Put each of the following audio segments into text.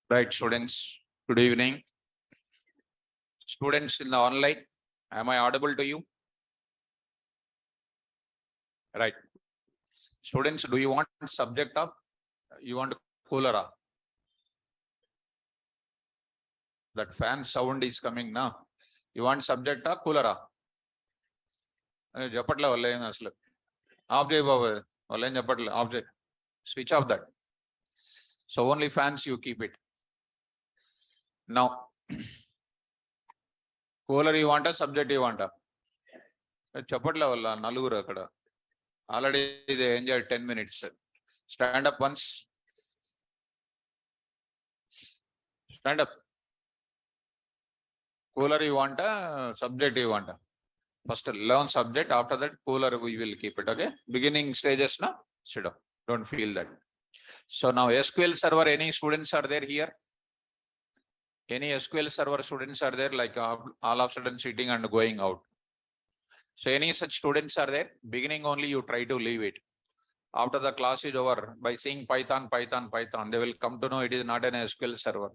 Right, students. Good evening. Students in the online, am I audible to you? Right. Students, do you want subject up? You want cooler up? That fan sound is coming now. You want subject up, cooler up? చెప్పట్లే వాళ్ళు ఏం అసలు of చేయ బాబు వాళ్ళు ఏం చెప్పట్లే off చేయ switch off that so only fans you keep it now cooler you want subject you want చెప్పట్లే వాళ్ళ నలుగురు అక్కడ ఆల్రెడీ ఇది enjoy 10 minutes stand up once stand up cooler you want subject you want first learn subject, after that cooler we will keep it. Okay, beginning stages now sit up, don't feel that. So now SQL server, any students are there here? Any SQL server students are there, like all of a sudden sitting and going out? So any such students are there? Beginning only you try to leave it. After the class is over, by saying Python, they will come to know it is not an SQL server.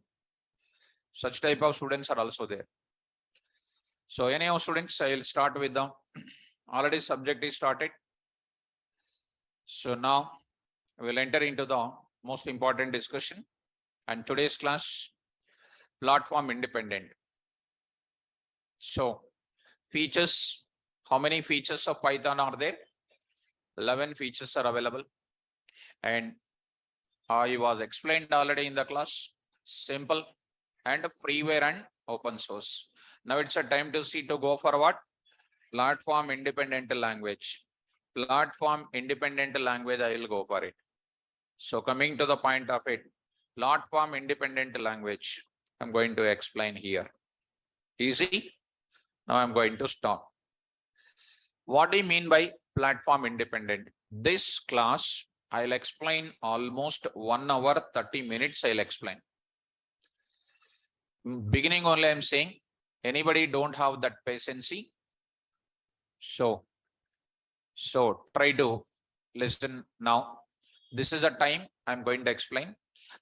Such type of students are also there. So any of students, I will start with them. Already subject is started. So now we will enter into the most important discussion. And today's class, platform independent. So features, how many features of Python are there? 11 features are available. And I was explained already in the class, simple and freeware and open source. Now it's a time to see to go for what? Platform independent language. Platform independent language, I will go for it. So coming to the point of it, platform independent language, I'm going to explain here. Easy? Now I'm going to stop. What do you mean by platform independent? This class, I'll explain almost 1 hour, 30 minutes, I'll explain. Beginning only I'm saying, anybody don't have that patience? So try to listen now. This is a time I'm going to explain.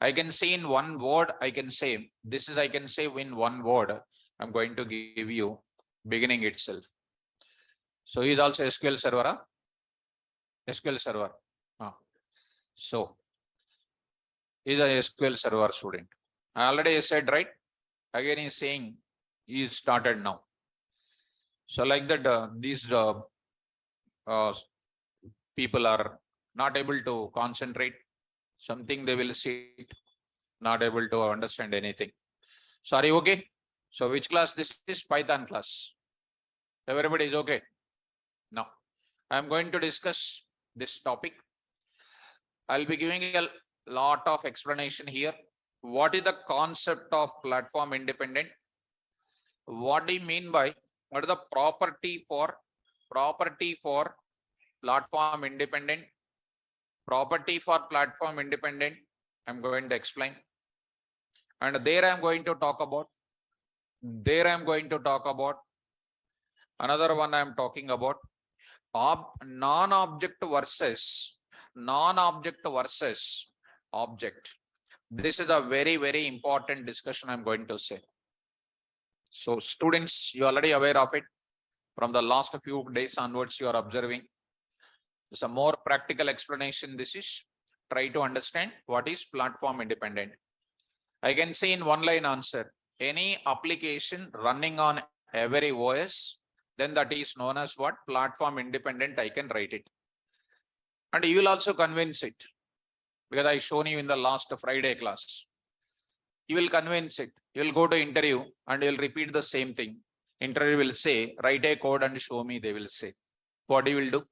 I can say in one word, I can say in one word, I'm going to give you beginning itself. So he is also SQL server. SQL server. So he is a SQL server student. I already said, right? Again he is saying he started now. So like that, these people are not able to concentrate. Something they will sit, not able to understand anything. Sorry, okay? So which class this is? Python class. Everybody is okay? Now, I am going to discuss this topic. I'll be giving a lot of explanation here. What is the concept of platform independent? What do you mean by, what is the property for platform independent? Property for platform independent, I'm going to explain. And there I'm going to talk about, another one I'm talking about, non-object versus object. This is a very, very important discussion I'm going to say. So students, you are already aware of it. From the last few days onwards, you are observing. It's a more practical explanation. This is, try to understand what is platform independent. I can say in one line answer, any application running on every OS, then that is known as what? Platform independent, I can write it. And you will also convince it, because I shown you in the last Friday class. You will convince it. You will go to interview and you will repeat the same thing. Interview will say, write a code and show me, they will say. What you will do?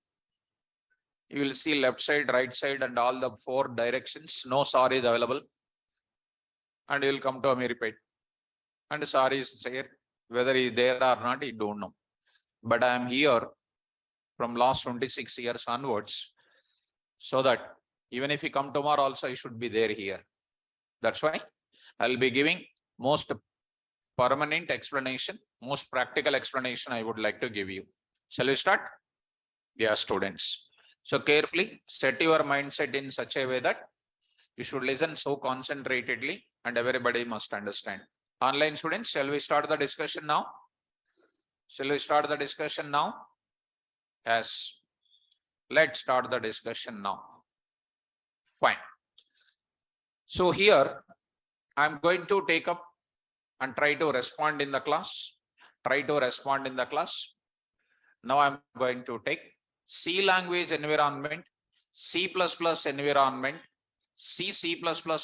You will see left side, right side and all the 4 directions. No SAR is available. And you will come to me repeat. And SAR is there. Whether he is there or not, you don't know. But I am here from last 26 years onwards, so that even if you come tomorrow also, I should be there here. That's why I'll be giving most permanent explanation, most practical explanation I would like to give you. Shall we start? Yeah, students. So carefully set your mindset in such a way that you should listen so concentratedly and everybody must understand. Online students, shall we start the discussion now? Shall we start the discussion now? Yes. Let's start the discussion now. Fine. So here, I'm going to take up and try to respond in the class. Try to respond in the class. Now I'm going to take C language environment, C++ environment, C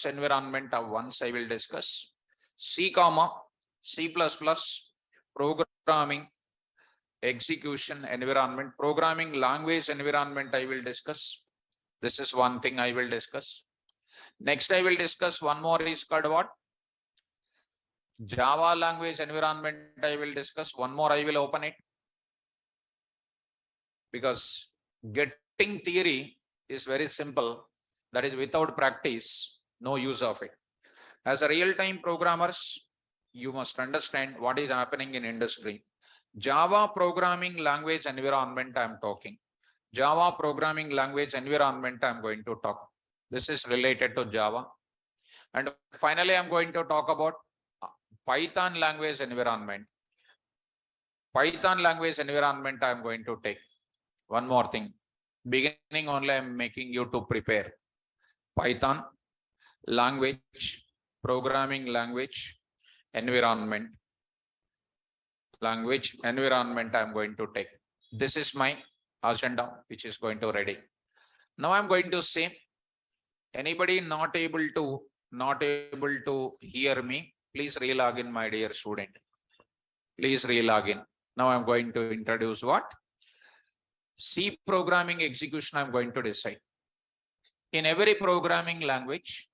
environment of once I will discuss. C, C++ programming execution environment, programming language environment I will discuss. This is one thing I will discuss. Next I will discuss one more is called what? Java language environment I will discuss. One more I will open it. Because getting theory is very simple. That is without practice, no use of it. As a real-time programmers, you must understand what is happening in industry. Java programming language environment I am talking. Java programming language environment I am going to talk. This is related to Java. And finally, I am going to talk about Python language environment. Python language environment I am going to take. One more thing. Beginning only I am making you to prepare. Python language, programming language, environment. Language environment I am going to take. This is my agenda which is going to ready. Now I am going to say, anybody not able to hear me, please relog in, my dear student. Please relog in. Now I am going to introduce what? C programming execution I am going to decide. In every programming language,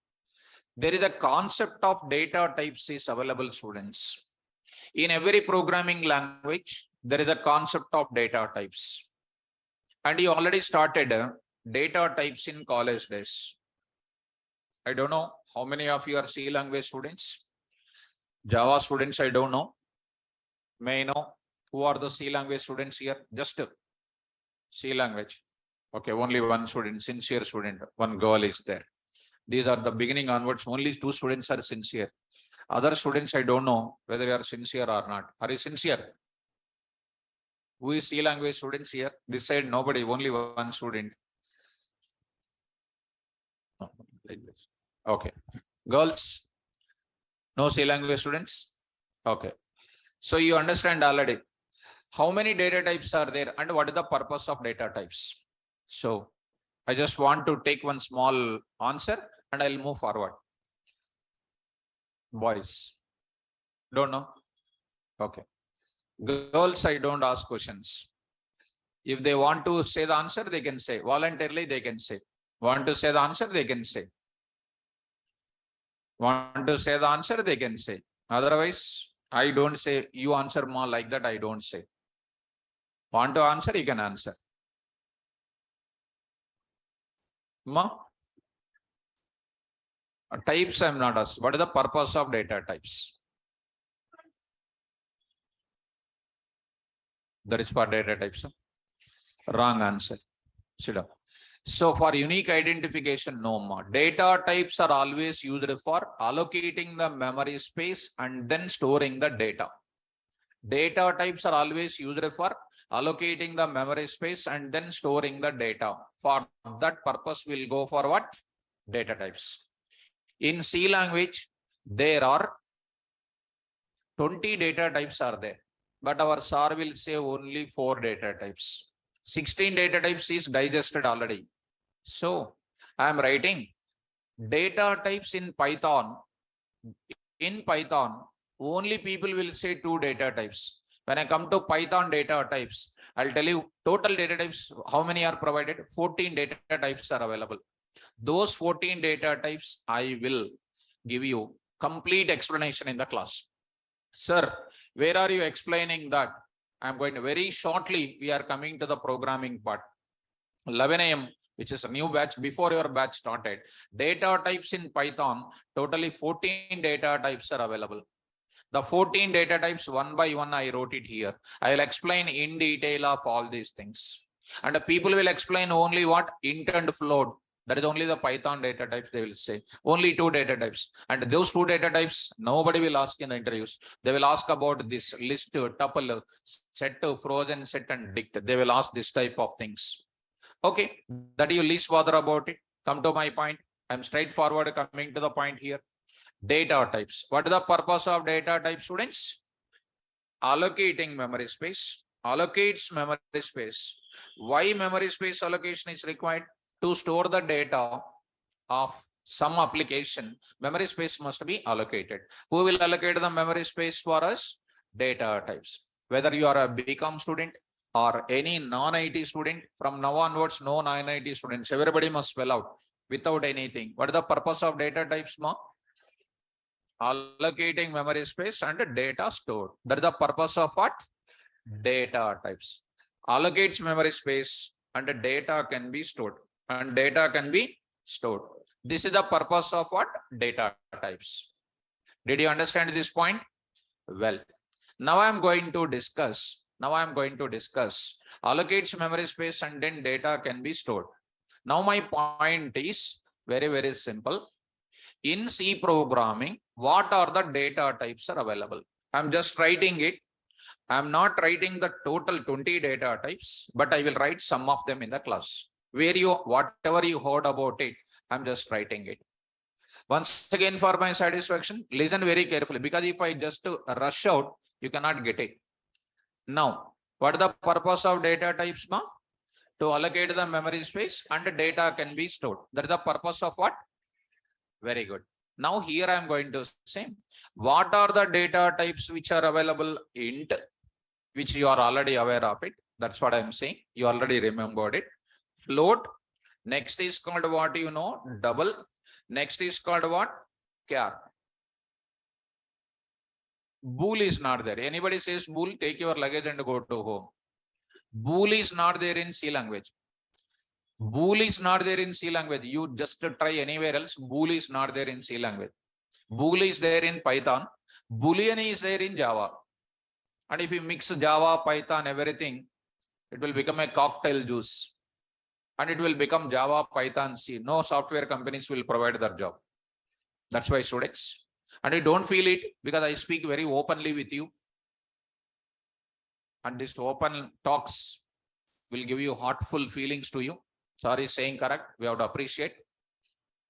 there is a concept of data types is available, students. In every programming language, there is a concept of data types. And you already started data types in college days. I don't know how many of you are C language students. Java students, I don't know. May I know who are the C language students here? Just C language. Okay, only one student, sincere student, one girl is there. These are the beginning onwards, only 2 students are sincere. Other students, I don't know whether you are sincere or not. Are you sincere? Who is C language students here? This side, nobody, only one student. Oh, like this. Okay. Girls, no C language students? Okay. So you understand already. How many data types are there and what is the purpose of data types? So I just want to take one small answer and I'll move forward. Boys, don't know? Okay. Girls, I don't ask questions. If they want to say the answer, they can say. Voluntarily, they can say. Want to say the answer, they can say. Want to say the answer, they can say. Otherwise, I don't say, you answer more like that, I don't say. Want to answer, you can answer. Ma? Types, I'm not asked. What is the purpose of data types? That is for data types. Wrong answer. Sit down. So for unique identification, no more. Data types are always used for allocating the memory space and then storing the data. Data types are always used for allocating the memory space and then storing the data. For that purpose, we'll go for what? Data types. In C language, there are 20 data types are there, but our SAR will say only 4 data types. 16 data types is digested already. So I am writing data types in Python. In Python, only people will say 2 data types. When I come to Python data types, I'll tell you total data types, how many are provided? 14 data types are available. Those 14 data types, I will give you complete explanation in the class. Sir, where are you explaining that? I'm going to very shortly, we are coming to the programming part. 11 AM, which is a new batch before your batch started. Data types in Python, totally 14 data types are available. The 14 data types, one by one, I wrote it here. I will explain in detail of all these things. And the people will explain only what? Int and float. That is only the Python data types they will say. Only 2 data types. And those 2 data types, nobody will ask in the interviews. They will ask about this list, tuple, set, frozen set, and dict. They will ask this type of things. Okay, that you least bother about it. Come to my point. I'm straightforward coming to the point here. Data types. What is the purpose of data type, students? Allocating memory space. Allocates memory space. Why memory space allocation is required? To store the data of some application, memory space must be allocated. Who will allocate the memory space for us? Data types. Whether you are a BCom student or any non-IT student, from now onwards, no non-IT students, everybody must spell out without anything. What is the purpose of data types, ma? Allocating memory space and data stored. That is the purpose of what? Data types. Allocates memory space and data can be stored. And data can be stored. This is the purpose of what? Data types. Did you understand this point? Well, now I am going to discuss. Allocates memory space and then data can be stored. Now my point is very, very simple. In C programming, what are the data types are available? I'm just writing it. I'm not writing the total 20 data types, but I will write some of them in the class. Whatever you heard about it, I'm just writing it. Once again, for my satisfaction, listen very carefully, because if I just rush out, you cannot get it. Now, what is the purpose of data types, ma? To allocate the memory space and data can be stored. That is the purpose of what? Very good. Now here I am going to say, what are the data types which are available? Int, which you are already aware of it. That's what I am saying. You already remembered it. Float. Next is called what you know? Double. Next is called what? Char. Bool is not there. Anybody says bool, take your luggage and go to home. Bool is not there in C language. Bool is not there in C language. You just try anywhere else. Bool is not there in C language. Bool is there in Python. Boolean is there in Java. And if you mix Java, Python, everything, it will become a cocktail juice. And it will become Java, Python, C. No software companies will provide that job. That's why, students. And you don't feel it because I speak very openly with you. And this open talks will give you heartful feelings to you. Sorry, saying correct. We have to appreciate.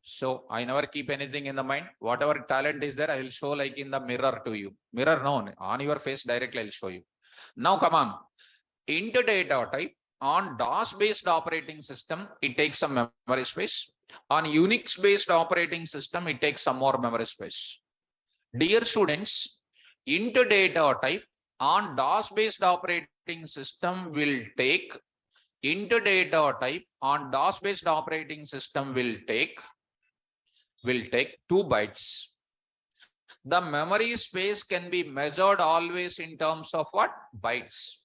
So I never keep anything in the mind. Whatever talent is there, I will show like in the mirror to you. Mirror, no, on your face directly, I will show you. Now come on. Int data type on DOS-based operating system, it takes some memory space. On Unix-based operating system, it takes some more memory space. Dear students, int data type on DOS-based operating system will take, int data type on DOS-based operating system will take 2 bytes. The memory space can be measured always in terms of what? Bytes.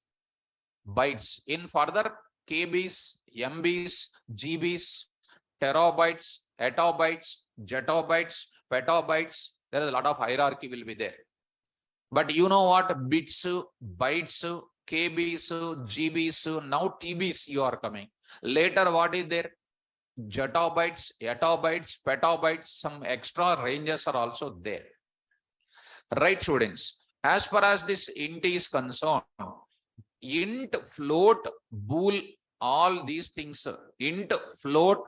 Bytes. In further KBs, MBs, GBs, terabytes, etabytes, jetabytes, petabytes, there is a lot of hierarchy will be there. But you know what? Bits, bytes, KBs, GBs, now TBs you are coming. Later what is there? Jetabytes, etabytes, petabytes, some extra ranges are also there. Right, students? As far as this int is concerned, int, float, bool, all these things, int, float,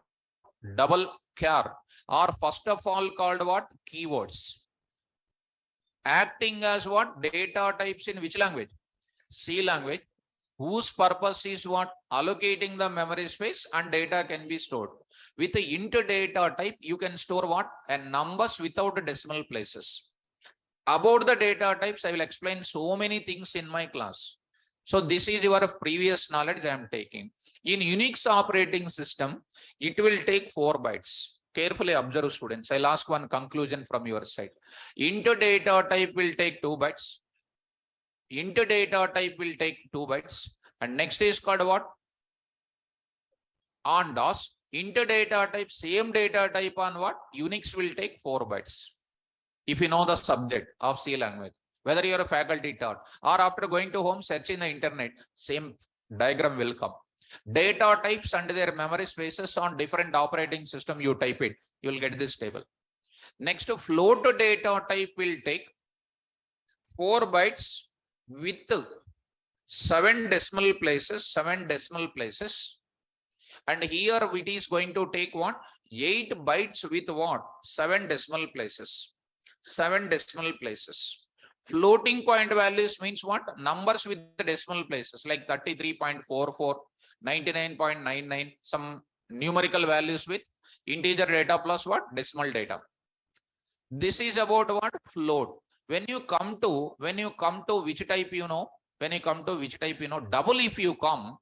double, char, are first of all called what? Keywords. Acting as what? Data types in which language? C language, whose purpose is what? Allocating the memory space and data can be stored. With the int data type, you can store what? And numbers without decimal places. About the data types, I will explain so many things in my class. So this is your previous knowledge I am taking. In Unix operating system, it will take 4 bytes. Carefully observe, students. I'll ask one conclusion from your side. Int data type will take 2 bytes. Int data type will take 2 bytes. And next is called what? On DOS. Int data type, same data type on what? Unix will take 4 bytes. If you know the subject of C language, whether you are a faculty taught or after going to home, search in the internet, same diagram will come. Data types and their memory spaces on different operating system, you type it, you will get this table. Next, float data type will take 4 bytes with 7 decimal places, and here it is going to take what? 8 bytes with what? 7 decimal places. Floating point values means what? Numbers with the decimal places like 33.44, 99.99, some numerical values with integer data plus what? Decimal data. This is about what? Float. When you come to which type, double if you come,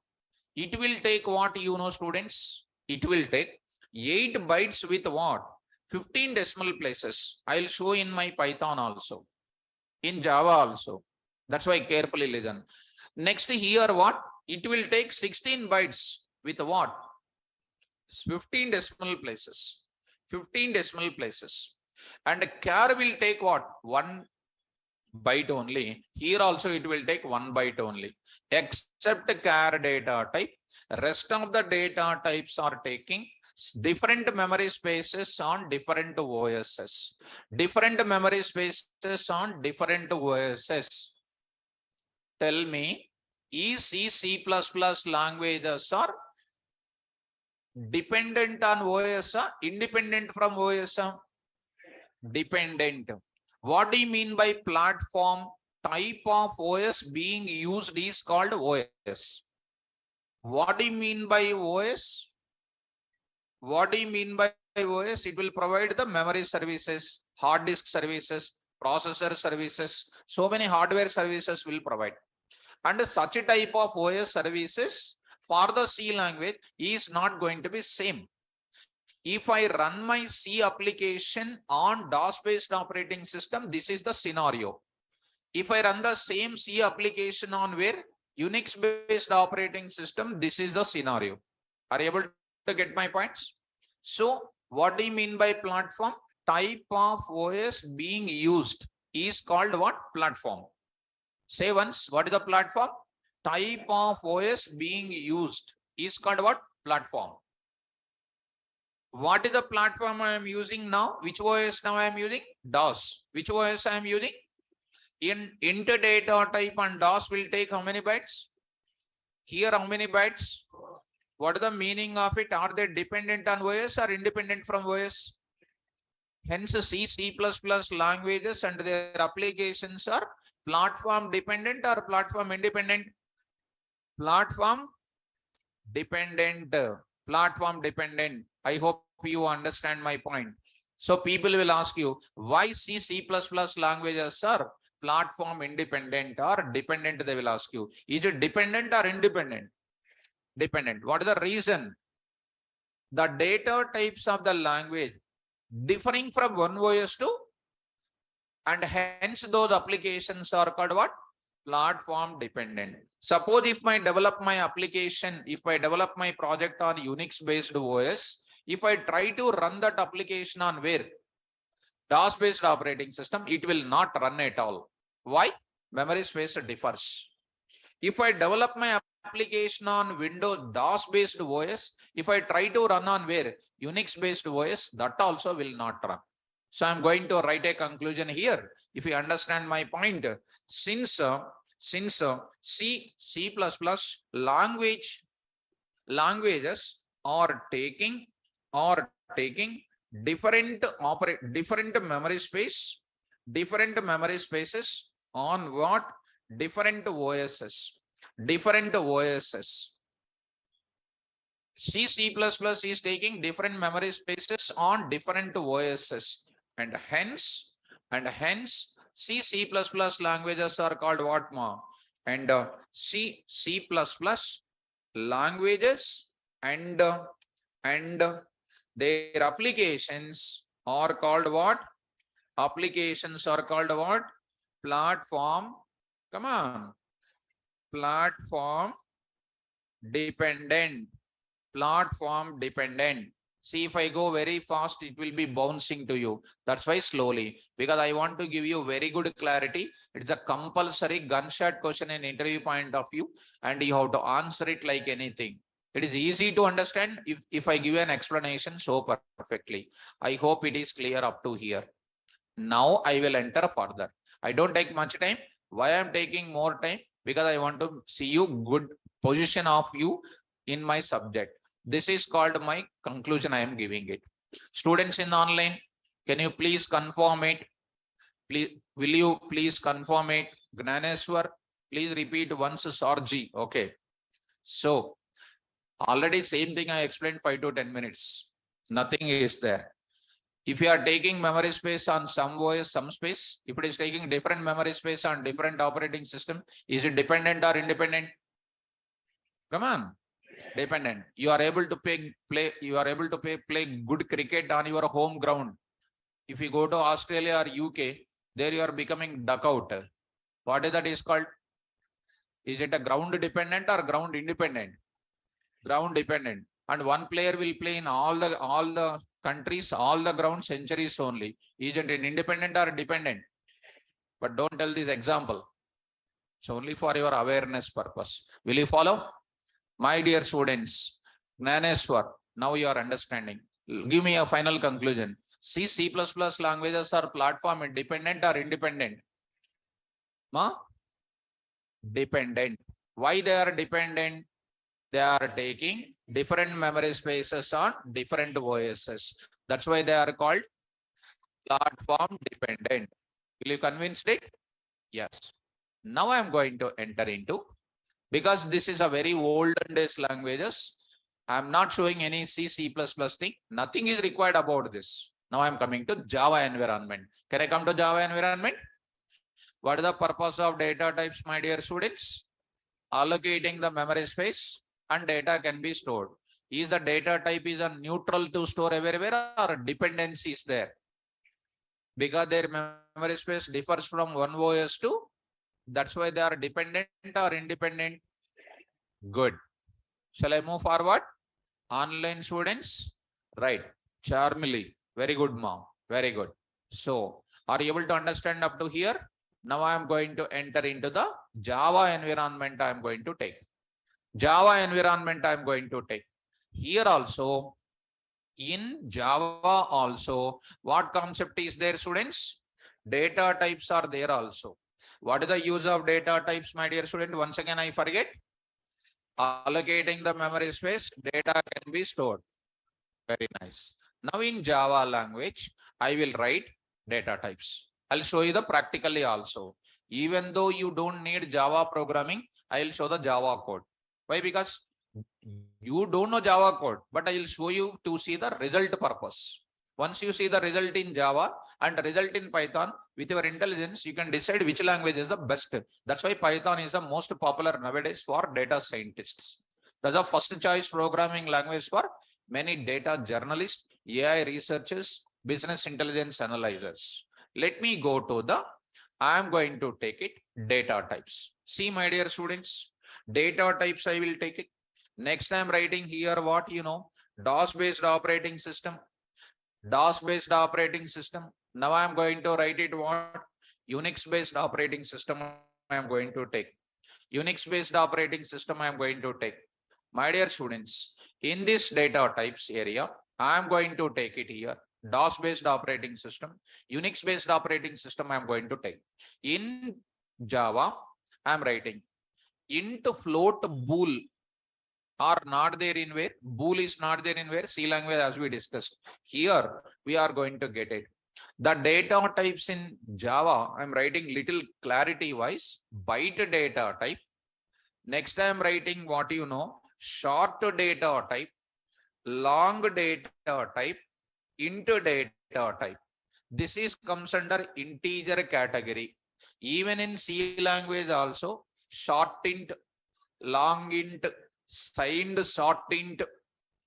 it will take what, students? It will take 8 bytes with what? 15 decimal places. I'll show in my Python also, in Java also. That's why carefully listen. Next here what? It will take 16 bytes with what? 15 decimal places. And char will take what? 1 byte only. Here also it will take 1 byte only. Except char data type, rest of the data types are taking different memory spaces on different OSs. Tell me, is C++ languages are dependent on OS or independent from OS? Dependent. What do you mean by platform? Type of OS being used is called OS. What do you mean by OS? It will provide the memory services, hard disk services, processor services. So many hardware services will provide. And such a type of OS services for the C language is not going to be same. If I run my C application on DOS-based operating system, this is the scenario. If I run the same C application on where? Unix-based operating system, this is the scenario. Are you able to get my points? So, what do you mean by platform? Type of OS being used is called what? Platform. Say once, what is the platform? Type of OS being used is called what? Platform. What is the platform I am using now? Which OS now I am using? DOS. Which OS I am using? Int data type and DOS will take how many bytes? Here how many bytes? What is the meaning of it? Are they dependent on OS or independent from OS? Hence C++ languages and their applications are platform dependent or platform independent? Platform dependent. I hope you understand my point. So people will ask you, why C++ languages are platform independent or dependent? They will ask you, is it dependent or independent? Dependent. What is the reason? The data types of the language differing from one OS to, and hence those applications are called what? Platform dependent. Suppose if I develop my application, if I develop my project on Unix based OS, if I try to run that application on where? DOS based operating system, it will not run at all. Why? Memory space differs. If I develop my application on Windows DOS based OS, if I try to run on where? Unix based OS, that also will not run. So I'm going to write a conclusion here. If you understand my point, since C++ languages are taking different memory spaces on what? Different OSs. C++ is taking different memory spaces on different OSs, and hence C++ languages are called what more? And C++ languages and their applications are called what? Platform. Come on. Platform dependent. See, if I go very fast, it will be bouncing to you. That's why slowly, because I want to give you very good clarity. It's a compulsory gunshot question in interview point of view, and you have to answer it like anything. It is easy to understand if I give an explanation so perfectly. I hope it is clear up to here. Now I will enter further. I don't take much time. Why I am taking more time? Because I want to see you good position of you in my subject. This is called my conclusion. I am giving it. Students in online, can you please confirm it? Please, will you please confirm it? Gnaneswar, please repeat once Sarji. Okay. So already same thing I explained 5 to 10 minutes. Nothing is there. If you are taking memory space on some OS, some space, if it is taking different memory space on different operating system, is it dependent or independent? Come on, dependent. You are able to play good cricket on your home ground. If you go to Australia or UK, there you are becoming dugout. What is that is called? Is it a ground dependent or ground independent? Ground dependent. And one player will play in all the countries, all the ground centuries only. Isn't it independent or dependent? But don't tell this example. It's only for your awareness purpose. Will you follow? My dear students, Gnaneswar, now you are understanding. Give me a final conclusion. C++ languages are platform dependent or independent? Dependent. Why they are dependent? They are taking different memory spaces on different OSs. That's why they are called platform dependent. Will you convinced it? Yes. Now I am going to enter into, because this is a very olden days languages, I am not showing any C++ thing. Nothing is required about this. Now I am coming to Java environment. Can I come to Java environment? What is the purpose of data types, my dear students? Allocating the memory space and data can be stored. Is the data type is a neutral to store everywhere or dependency is there? Because their memory space differs from one OS to, that's why they are dependent or independent. Good. Shall I move forward? Online students, right? Charmily, very good, mom. Very good. So, are you able to understand up to here? Now I am going to enter into the Java environment. I am going to take Java environment. I am going to take here also. In Java also, what concept is there, students? Data types are there also. What is the use of data types, my dear student? Once again, I forget. Allocating the memory space, data can be stored. Very nice. Now in Java language, I will write data types. I'll show you the practically also. Even though you don't need Java programming, I'll show the Java code. Why? Because you don't know Java code, but I will show you to see the result purpose. Once you see the result in Java and result in Python, with your intelligence, you can decide which language is the best. That's why Python is the most popular nowadays for data scientists. That's the first choice programming language for many data journalists, AI researchers, business intelligence analyzers. Let me go to the, I am going to take it, data types. See, my dear students, data types I will take it. Next I am writing here what you know, DOS based operating system. DOS based operating system. Now I am going to write it what? Unix based operating system I am going to take. Unix based operating system I am going to take. My dear students, in this data types area, I am going to take it here. DOS based operating system, Unix based operating system I am going to take. In Java, I am writing int float bool are not there in where? Bool is not there in where? C language, as we discussed. Here we are going to get it. The data types in Java, I'm writing little clarity wise, byte data type. Next I'm writing what you know, short data type, long data type, int data type. This is comes under integer category. Even in C language also, short int, long int, signed short int,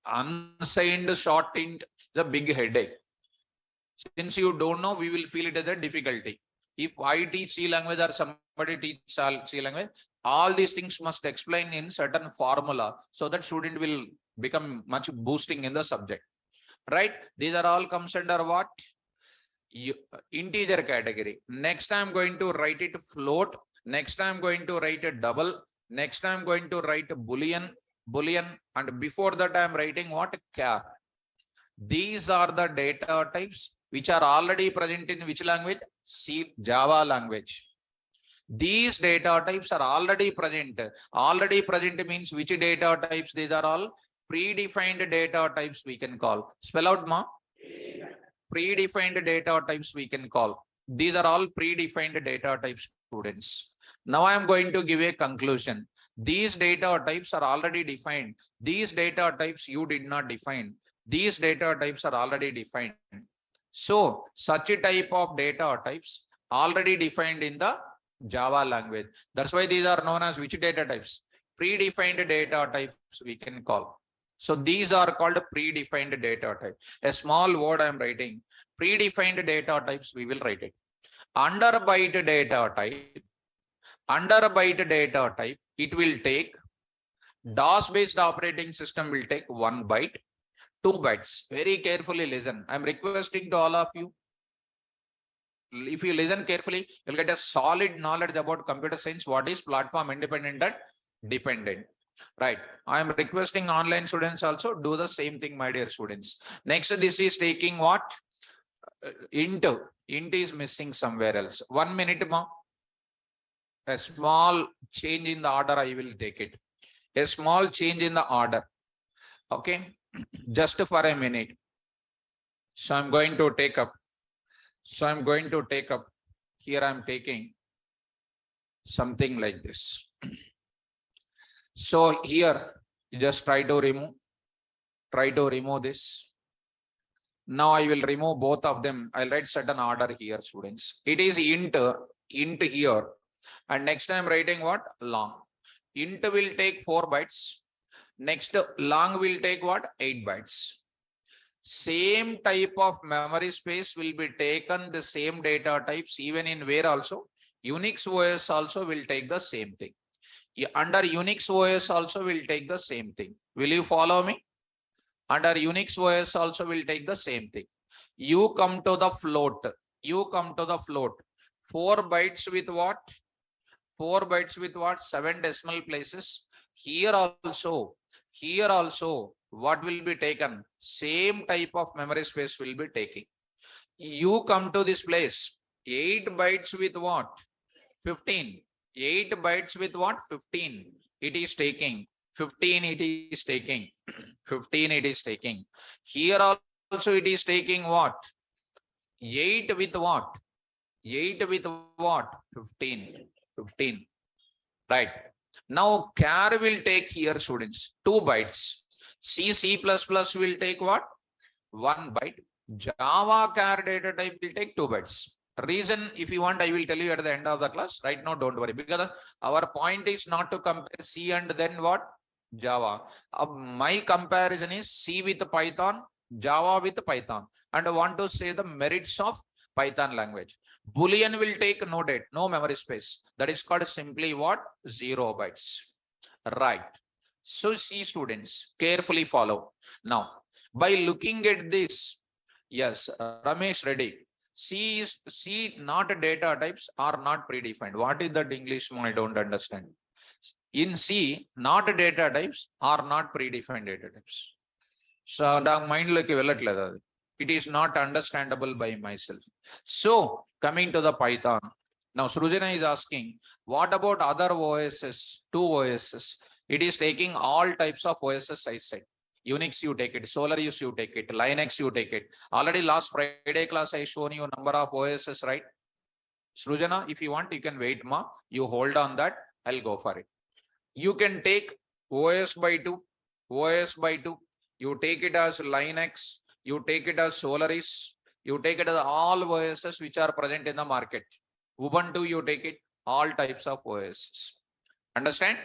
unsigned short int, the big headache. Since you don't know, we will feel it as a difficulty. If I teach C language or somebody teaches C language, all these things must explain in certain formula so that student will become much boosting in the subject. Right? These are all comes under what? Integer category. Next I'm going to write it float. Next I'm going to write a double. Next I'm going to write a boolean. Boolean, and before that I am writing what? Char. These are the data types which are already present in which language? C, Java language. These data types are already present. Already present means which data types? These are all predefined data types we can call. Spell out, ma. Predefined data types we can call. These are all predefined data types, students. Now I am going to give a conclusion. These data types are already defined. These data types you did not define. These data types are already defined. So such a type of data types already defined in the Java language. That's why these are known as which data types? Predefined data types we can call. So these are called predefined data type. A small word I am writing. Predefined data types we will write it. Under byte data type. Under byte data type, it will take DOS based operating system will take 1 byte, 2 bytes. Very carefully listen. I'm requesting to all of you. If you listen carefully, you'll get a solid knowledge about computer science, what is platform independent and dependent. Right. I am requesting online students also do the same thing, my dear students. Next, this is taking what? Int. Int is missing somewhere else. 1 minute more. A small change in the order, I will take it. A small change in the order. Okay. Just for a minute. So I'm going to take up. Here I'm taking something like this. So here, just try to remove this. Now I will remove both of them. I'll write certain order here, students. It is int here. And next I'm writing what? Long. Int will take 4 bytes. Next long will take what? 8 bytes. Same type of memory space will be taken, the same data types, even in where also Unix OS also will take the same thing. Under Unix OS also will take the same thing. Will you follow me? Under Unix OS also will take the same thing. You come to the float. 4 bytes with what? 4 bytes with what? 7 decimal places. Here also, what will be taken? Same type of memory space will be taking. You come to this place. 8 bytes with what? 15. 8 bytes with what? 15. It is taking. 15 it is taking. 15 it is taking. Here also it is taking what? 8 with what? 8 with what? 15. 15. Right. Now char will take here, students, 2 bytes. C++ will take what? 1 byte. Java char data type will take 2 bytes. Reason, if you want, I will tell you at the end of the class. Right now, don't worry, because our point is not to compare C and then what? Java. My comparison is C with Python, Java with Python, and I want to say the merits of Python language. Boolean will take no date, no memory space. That is called simply what? 0 bytes. Right. So see, students, carefully follow. Now, by looking at this, yes, Ramesh Reddy, C not data types are not predefined. What is that English? I don't understand. In C, not data types are not predefined data types. So the mind like it is not understandable by myself. So coming to the Python. Now Srujana is asking, what about other OSs, 2 OSs? It is taking all types of OSs, I said. Unix you take it, Solaris you take it, Linux you take it. Already last Friday class I shown you number of OSs, right? Srujana, if you want, you can wait, ma. You hold on that, I'll go for it. You can take OS by 2, you take it as Linux, you take it as Solaris, you take it as all OSs which are present in the market. Ubuntu, you take it, all types of OSs. Understand?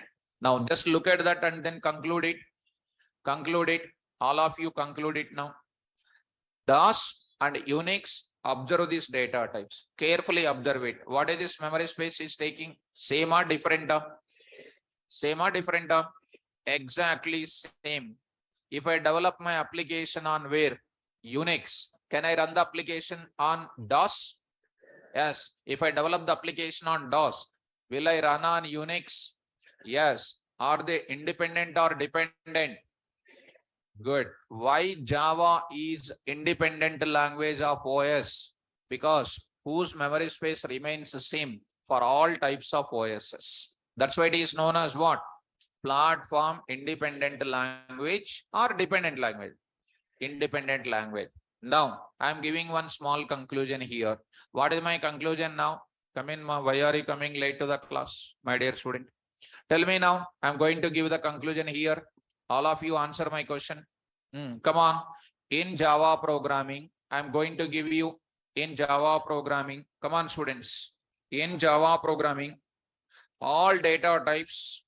Now just look at that and then conclude it. All of you conclude it now. DOS and Unix, observe these data types. Carefully observe it. What is this memory space is taking? Same or different? Same or different? Exactly same. If I develop my application on where? Unix. Can I run the application on DOS? Yes. If I develop the application on DOS, will I run on Unix? Yes. Are they independent or dependent? Good. Why Java is independent language of OS? Because whose memory space remains the same for all types of OSs. That's why it is known as what? Platform independent language or dependent language. Independent language. Now, I am giving one small conclusion here. What is my conclusion now? Come in, why are you coming late to the class, my dear student? Tell me now. I am going to give the conclusion here. All of you answer my question. Come on. In Java programming, I am going to give you in Java programming. Come on, students. In Java programming, all data types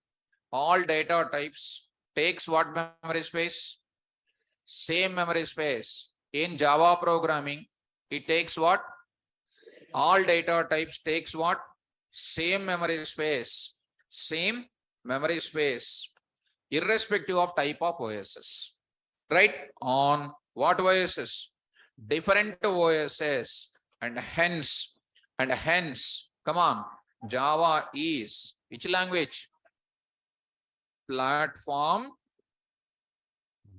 takes what memory space? Same memory space. In Java programming, it takes what? All data types takes what? Same memory space. Same memory space, irrespective of type of OSs. Right? On what OSs? Different OSs, and hence, come on, Java is which language? Platform.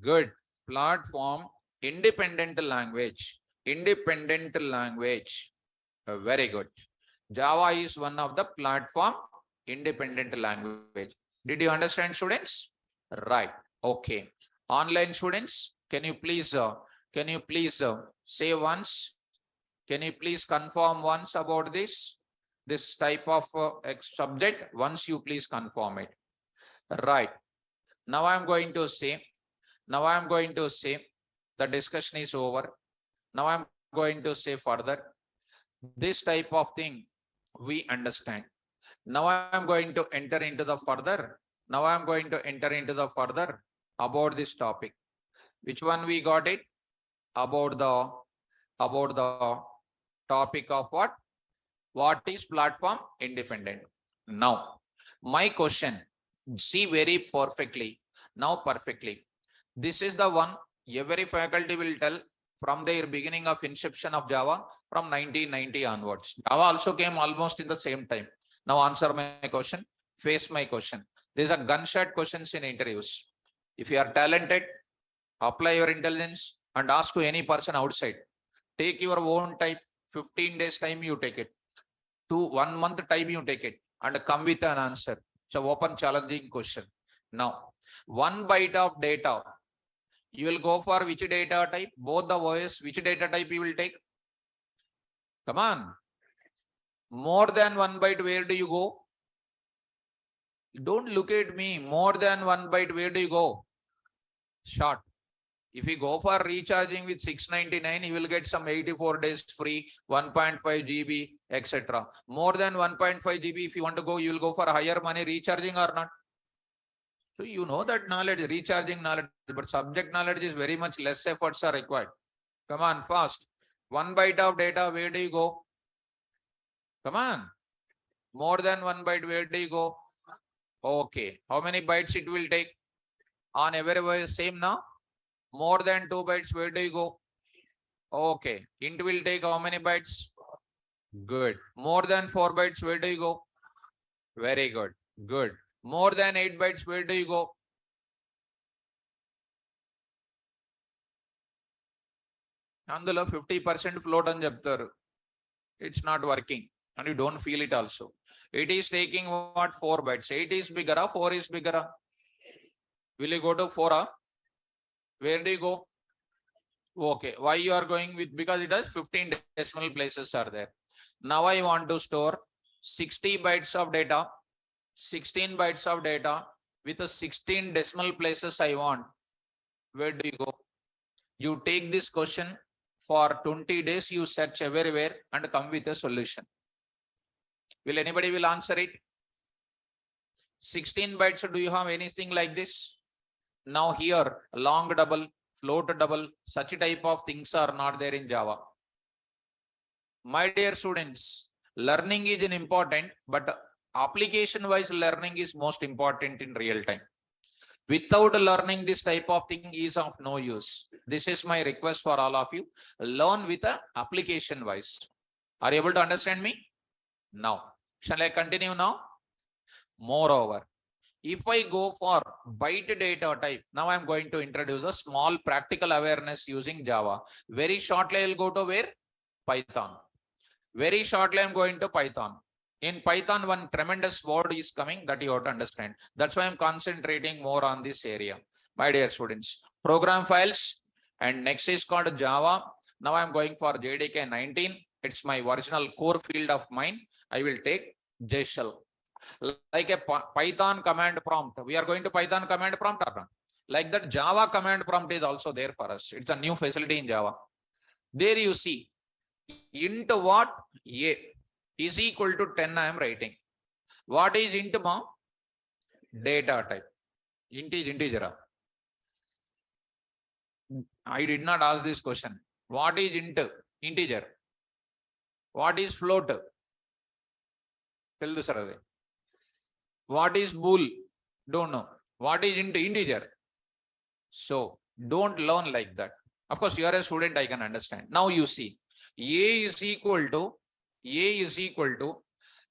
Good. Platform independent language. Independent language. Very good. Java is one of the platform independent language. Did you understand, students? Right. Okay. Online students, can you please say once? Can you please confirm once about this type of subject? Once you please confirm it. Right. Now I am going to say the discussion is over. Now I am going to say further. This type of thing we understand. Now I am going to enter into the further. Now I am going to enter into the further about this topic. Which one we got it? About the topic of what? What is platform independent? Now, my question, see very perfectly. Now perfectly. This is the one every faculty will tell from their beginning of inception of Java from 1990 onwards. Java also came almost in the same time. Now answer my question, face my question. These are gunshot questions in interviews. If you are talented, apply your intelligence and ask to any person outside. Take your own time, 15 days time you take it. 1 month time you take it and come with an answer. It's an open challenging question. Now, 1 byte of data, you will go for which data type? Both the OS, which data type you will take? Come on. More than 1 byte, where do you go? Don't look at me. More than 1 byte, where do you go? Short. If you go for recharging with 699, you will get some 84 days free, 1.5 GB, etc. More than 1.5 GB, if you want to go, you will go for higher money recharging or not. So you know that knowledge, recharging knowledge, but subject knowledge is very much less efforts are required. Come on, fast. 1 byte of data, where do you go? Come on. More than 1 byte, where do you go? Okay. How many bytes it will take? On every OS same now? More than 2 bytes, where do you go? Okay. Int will take how many bytes? Good. More than 4 bytes, where do you go? Very good. Good. More than 8 bytes, where do you go? Andalo 50% float అని చెప్తారు. It's not working and you don't feel it also. It is taking what? 4 bytes. 8 is bigger, 4 is bigger. Will you go to 4? Where do you go? Okay. Why you are going with? Because it has 15 decimal places are there. Now I want to store 60 bytes of data, 16 bytes of data with a 16 decimal places I want. Where do you go? You take this question for 20 days, you search everywhere and come with a solution. Will anybody will answer it? 16 bytes, do you have anything like this? Now here, long double, float double, such type of things are not there in Java. My dear students, learning is important, but application wise learning is most important in real time. Without learning, this type of thing is of no use. This is my request for all of you. Learn with a application wise. Are you able to understand me? Now, shall I continue now? Moreover, If I go for byte data type, now I'm going to introduce a small practical awareness using Java. Very shortly I'll go to where? Python. Very shortly I'm going to Python. In Python, one tremendous word is coming that you have to understand. That's why I'm concentrating more on this area. My dear students, program files, and next is called Java. Now I'm going for JDK 19. It's my original core field of mine. I will take JShell. Like a Python command prompt. We are going to Python command prompt or not? Like that, Java command prompt is also there for us. It's a new facility in Java. There you see, int what? A is equal to 10 I am writing. What is int mom? Data type. Int is integer. I did not ask this question. What is int? Integer. What is float? Tell the survey. What is bool? Don't know. What is int? Integer. So don't learn like that. Of course, you are a student, I can understand. Now you see, A is equal to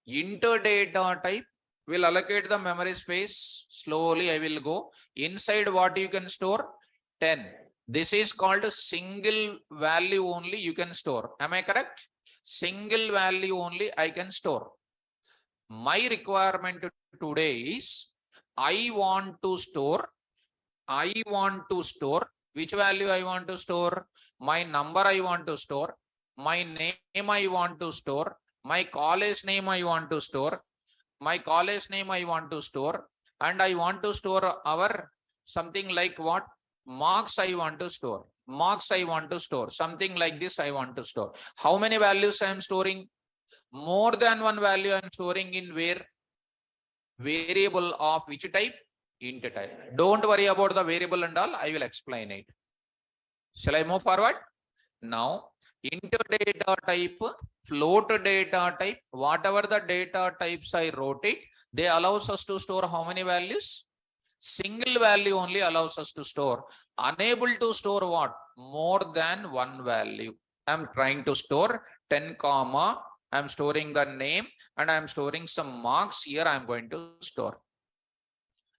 int data type. Will allocate the memory space. Slowly I will go. Inside what you can store? 10. This is called a single value only you can store. Am I correct? Single value only I can store. My requirement today is I want to store which value I want to store? My number I want to store, my name I want to store, my college name I want to store, and I want to store our something like what? Marks I want to store. Something like this I want to store. How many values I am storing? More than one value I am storing in where? Variable of which type? Int type. Don't worry about the variable and all. I will explain it. Shall I move forward? Now, int data type, float data type, whatever the data types I wrote it, they allows us to store how many values? Single value only allows us to store. Unable to store what? More than one value. I'm trying to store 10 comma. I'm storing the name and I'm storing some marks here. I'm going to store.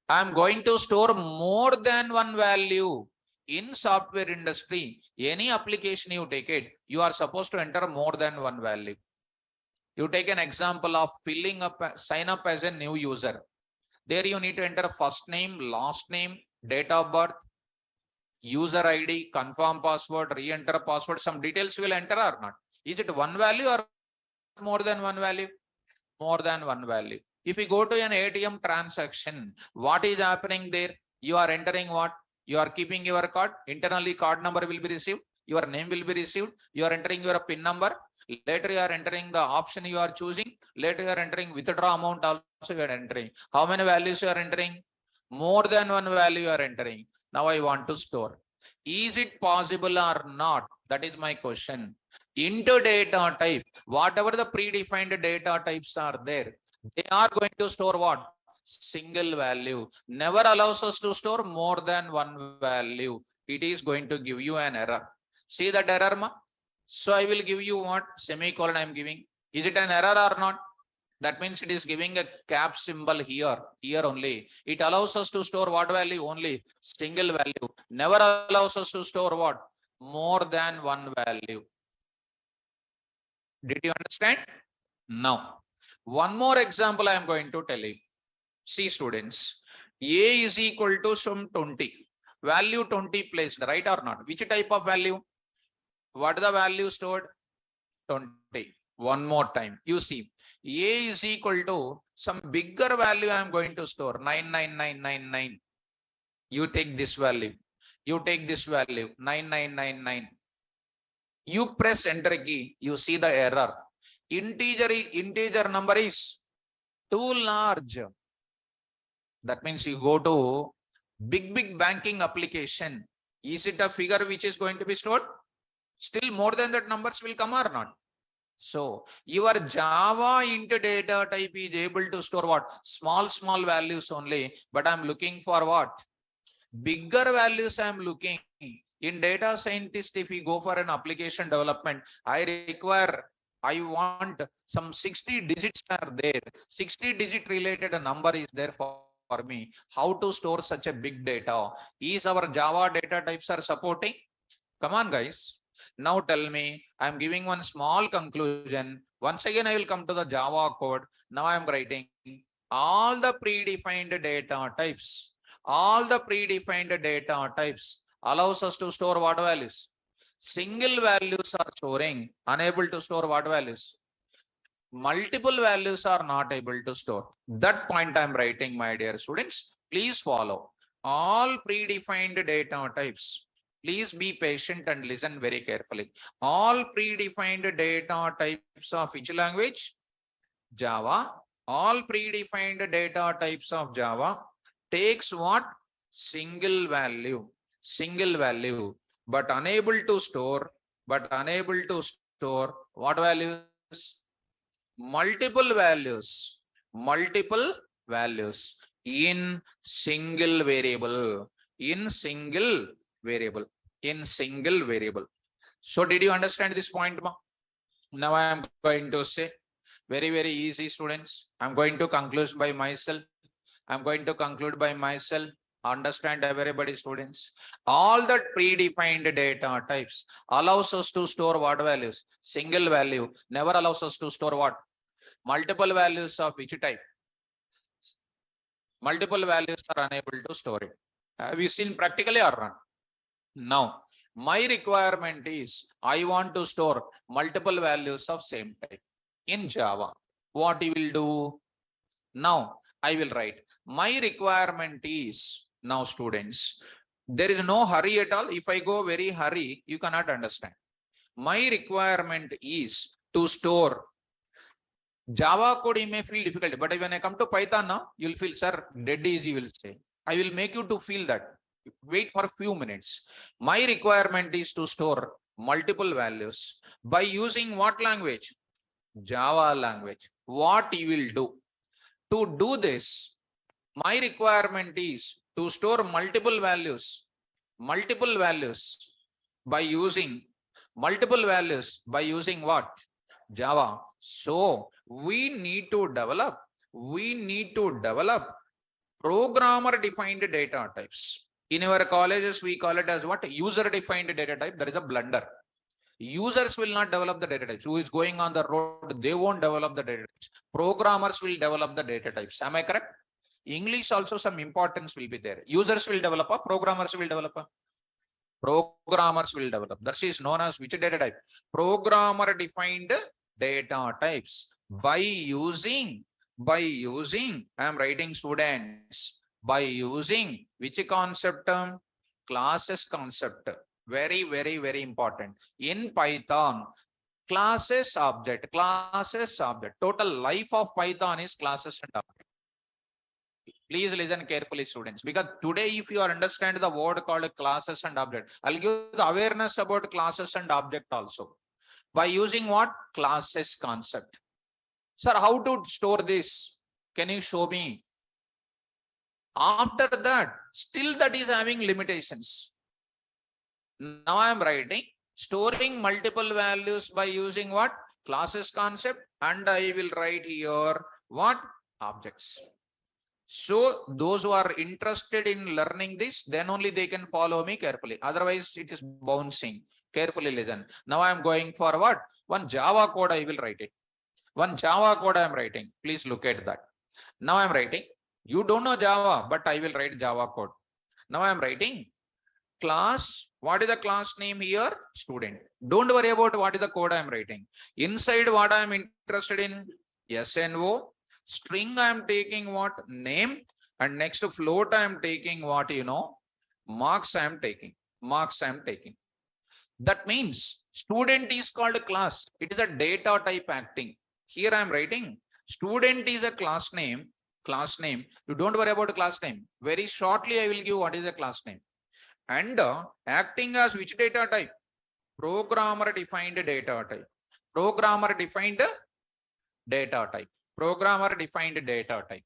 I'm going to store more than one value. In software industry, any application you take it, you are supposed to enter more than one value. You take an example of filling up, sign up as a new user. There you need to enter first name, last name, date of birth, user ID, confirm password, re-enter password. Some details will enter or not. Is it one value or more than one value? More than one value. If you go to an ATM transaction, what is happening there? You are entering what? You are keeping your card. Internally, card number will be received. Your name will be received. You are entering your PIN number. Later, you are entering the option you are choosing. Later, you are entering withdraw amount also you are entering. How many values you are entering? More than one value you are entering. Now I want to store. Is it possible or not? That is my question. Into data type, whatever the predefined data types are there, they are going to store what? Single value. Never allows us to store more than one value. It is going to give you an error. See that error, ma? So I will give you what? Semicolon I am giving. Is it an error or not? That means it is giving a cap symbol here only. It allows us to store what value? Only single value. Never allows us to store what? More than one value. Did you understand? Now, one more example I am going to tell you. See students, A is equal to some 20. Value 20 placed, right or not? Which type of value? What the value stored? 20. One more time. You see, A is equal to some bigger value I am going to store, 99999. You take this value. You take this value, 9999. You press enter key, you see the error. Integer number is too large. That means you go to big banking application. Is it a figure which is going to be stored? Still more than that numbers will come or not? So your Java int data type is able to store what? Small values only. But I'm looking for what? Bigger values I'm looking. In data scientist, if we go for an application development, I want some 60 digits are there. 60 digit related number is there for for me. How to store such a big data? Is our Java data types are supporting? Come on, guys. Now tell me, I'm giving one small conclusion. Once again, I will come to the Java code. Now I'm writing all the predefined data types. All the predefined data types allows us to store what values? Single values are storing, unable to store what values? Multiple values are not able to store. That point I'm writing, my dear students. Please follow. All predefined data types. Please be patient and listen very carefully. All predefined data types of which language? Java. All predefined data types of Java takes what? Single value. Single value. But unable to store. What values? Multiple values in single variable. So did you understand this point, ma? Now I am going to say very easy, students. I'm going to conclude by myself. Understand everybody, students. All the predefined data types allows us to store what values? Single value. Never allows us to store what? Multiple values of which type? Multiple values are unable to store it. Have you seen practically or not? Now, my requirement is I want to store multiple values of same type in Java. What you will do? Now, I will write my requirement is, now students, there is no hurry at all. If I go very hurry, you cannot understand. My requirement is to store Java code. You may feel difficult, but when I come to Python now, you'll feel, sir, dead easy, will say. I will make you to feel that. Wait for a few minutes. My requirement is to store multiple values by using what language? Java language. What you will do? To do this, my requirement is to store multiple values by using what? Java. So we need to develop programmer defined data types. In our colleges, we call it as what? User defined data type. That is a blunder. Users will not develop the data types. Who is going on the road, they won't develop the data types. Programmers will develop the data types. Am I correct? English also some importance will be there. Users will develop, programmers will develop. That is known as which data type? Programmer defined data types. By using, I am writing, students, by using which concept? Classes concept. Very important. In Python, classes object. Total life of Python is classes and object. Please listen carefully, students, because today if you understand the word called classes and object, I'll give the awareness about classes and object also. By using what? Classes concept. Sir, how to store this? Can you show me? After that, still that is having limitations. Now I am writing storing multiple values by using what? Classes concept, and I will write here what? Objects. So those who are interested in learning this, then only they can follow me carefully. Otherwise, it is bouncing. Carefully listen. Now I am going for what? One Java code I will write it. One Java code I am writing. Please look at that. Now I am writing. You don't know Java, but I will write Java code. Now I am writing class. What is the class name here? Student. Don't worry about what is the code I am writing. Inside what I am interested in? SNO. String I am taking what? Name. And next float I am taking what? Marks I am taking. That means student is called a class. It is a data type acting. Here I am writing student is a class name. You don't worry about the class name. Very shortly I will give what is a class name. And acting as which data type? Programmer defined data type. Programmer defined data type.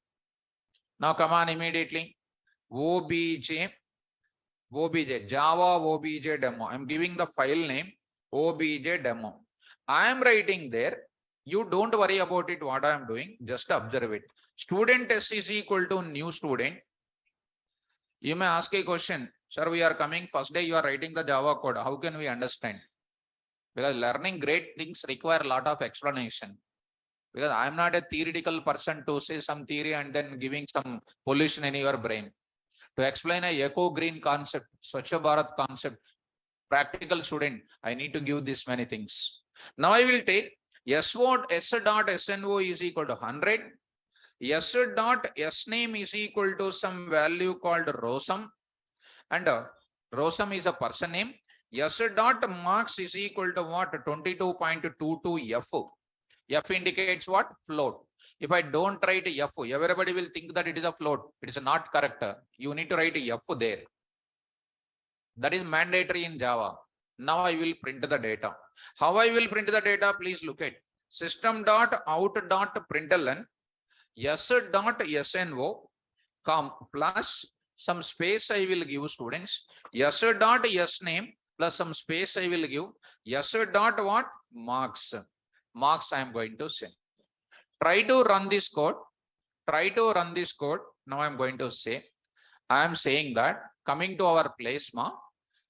Now come on immediately. OBJ, Java OBJ demo. I'm giving the file name OBJ demo. I am writing there. You don't worry about it, what I am doing. Just observe it. Student S is equal to new student. You may ask a question, sir, we are coming first day, you are writing the Java code. How can we understand? Because learning great things require a lot of explanation. Because I am not a theoretical person to say some theory and then giving some pollution in your brain. To explain a eco green concept, Swachh Bharat concept, practical student, I need to give this many things. Now I will take S dot SNO is equal to 100. S dot S name is equal to some value called Rosam, and Rosam is a person name. S dot marks is equal to what? 22.22 F. F indicates what? Float. If I don't write F, everybody will think that it is a float. It is not correct. You need to write F there. That is mandatory in Java. Now I will print the data. How I will print the data? Please look at system dot out dot println S dot SNO plus some space I will give students. S dot S name plus some space I will give. S dot what? Marks. Marks I am going to say. Try to run this code. Try to run this code. Now I am going to say, I am saying that coming to our place,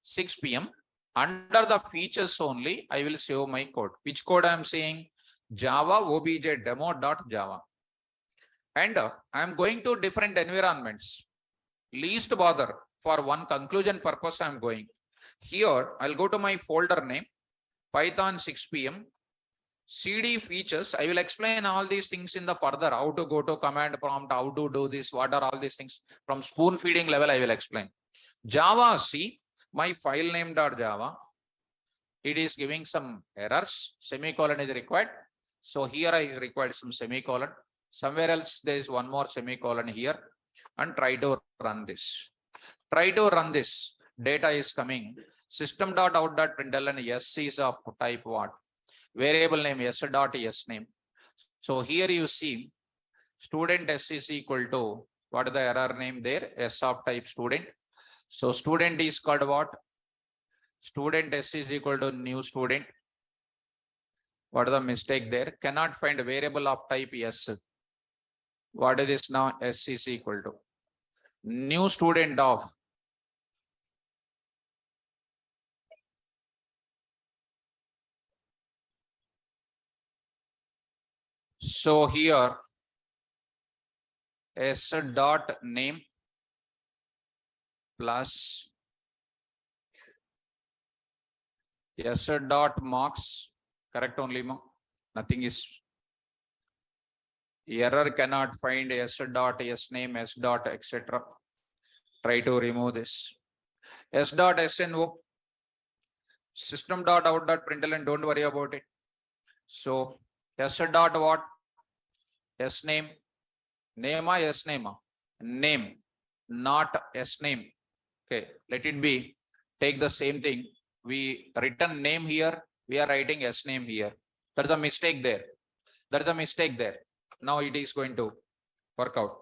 6 p.m. under the features only, I will save my code. Which code I am saying? Java obj demo.java. And I am going to different environments. Least bother, for one conclusion purpose I am going. Here I'll go to my folder name, Python 6 p.m. CD features. I will explain all these things in the further, how to go to command prompt, how to do this, what are all these things. From spoon feeding level I will explain. Java C, my file name .java. It is giving some errors. Semicolon is required. So here I required some semicolon. Somewhere else there is one more semicolon here. And try to run this. Try to run this. Data is coming. System.out.println S is of type what? Variable name S dot S name. So here you see student S is equal to what is the error name there? S of type student. So student is called what? Student S is equal to new student. What is the mistake there? Cannot find a variable of type S. What is this now? S is equal to new student of so here S dot name plus S dot marks, correct only, nothing is error, cannot find S dot S name, S dot etc. Try to remove this. S dot SNO, system dot out dot println, don't worry about it. So S dot what? S name, name or S name? Name, not S name. Okay, let it be. Take the same thing. We written name here, we are writing S name here. That's the mistake there. That's the mistake there. Now it is going to work out.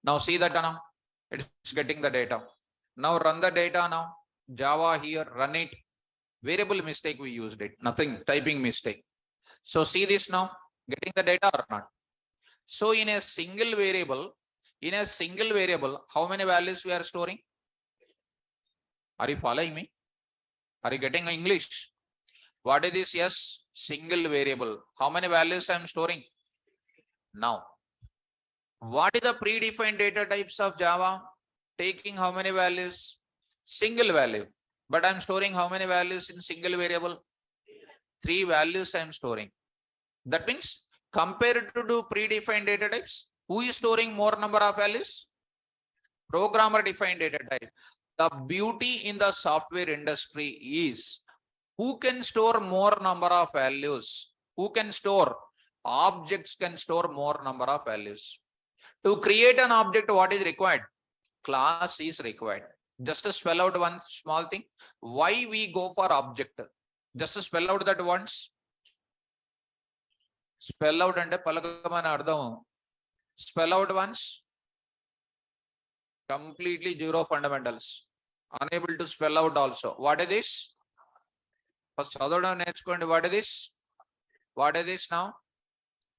Now see that now it's getting the data. Now run the data now. Java here, run it. Variable mistake we used it, nothing, typing mistake. So see this now, getting the data or not. So in a single variable, how many values we are storing? Are you following me? Are you getting English? What is this? Yes, single variable. How many values I am storing? Now, what is the predefined data types of Java? Taking how many values? Single value. But I am storing how many values in single variable? 3 values I am storing. That means compared to do predefined data types, who is storing more number of values? Programmer defined data type. The beauty in the software industry is who can store more number of values? Who can store? Objects can store more number of values. To create an object, what is required? Class is required. Just to spell out one small thing. Why we go for object? Just to spell out that once. Spell out and spell out once. Completely zero fundamentals. Unable to spell out also. What is this? First, what is this? What is this now?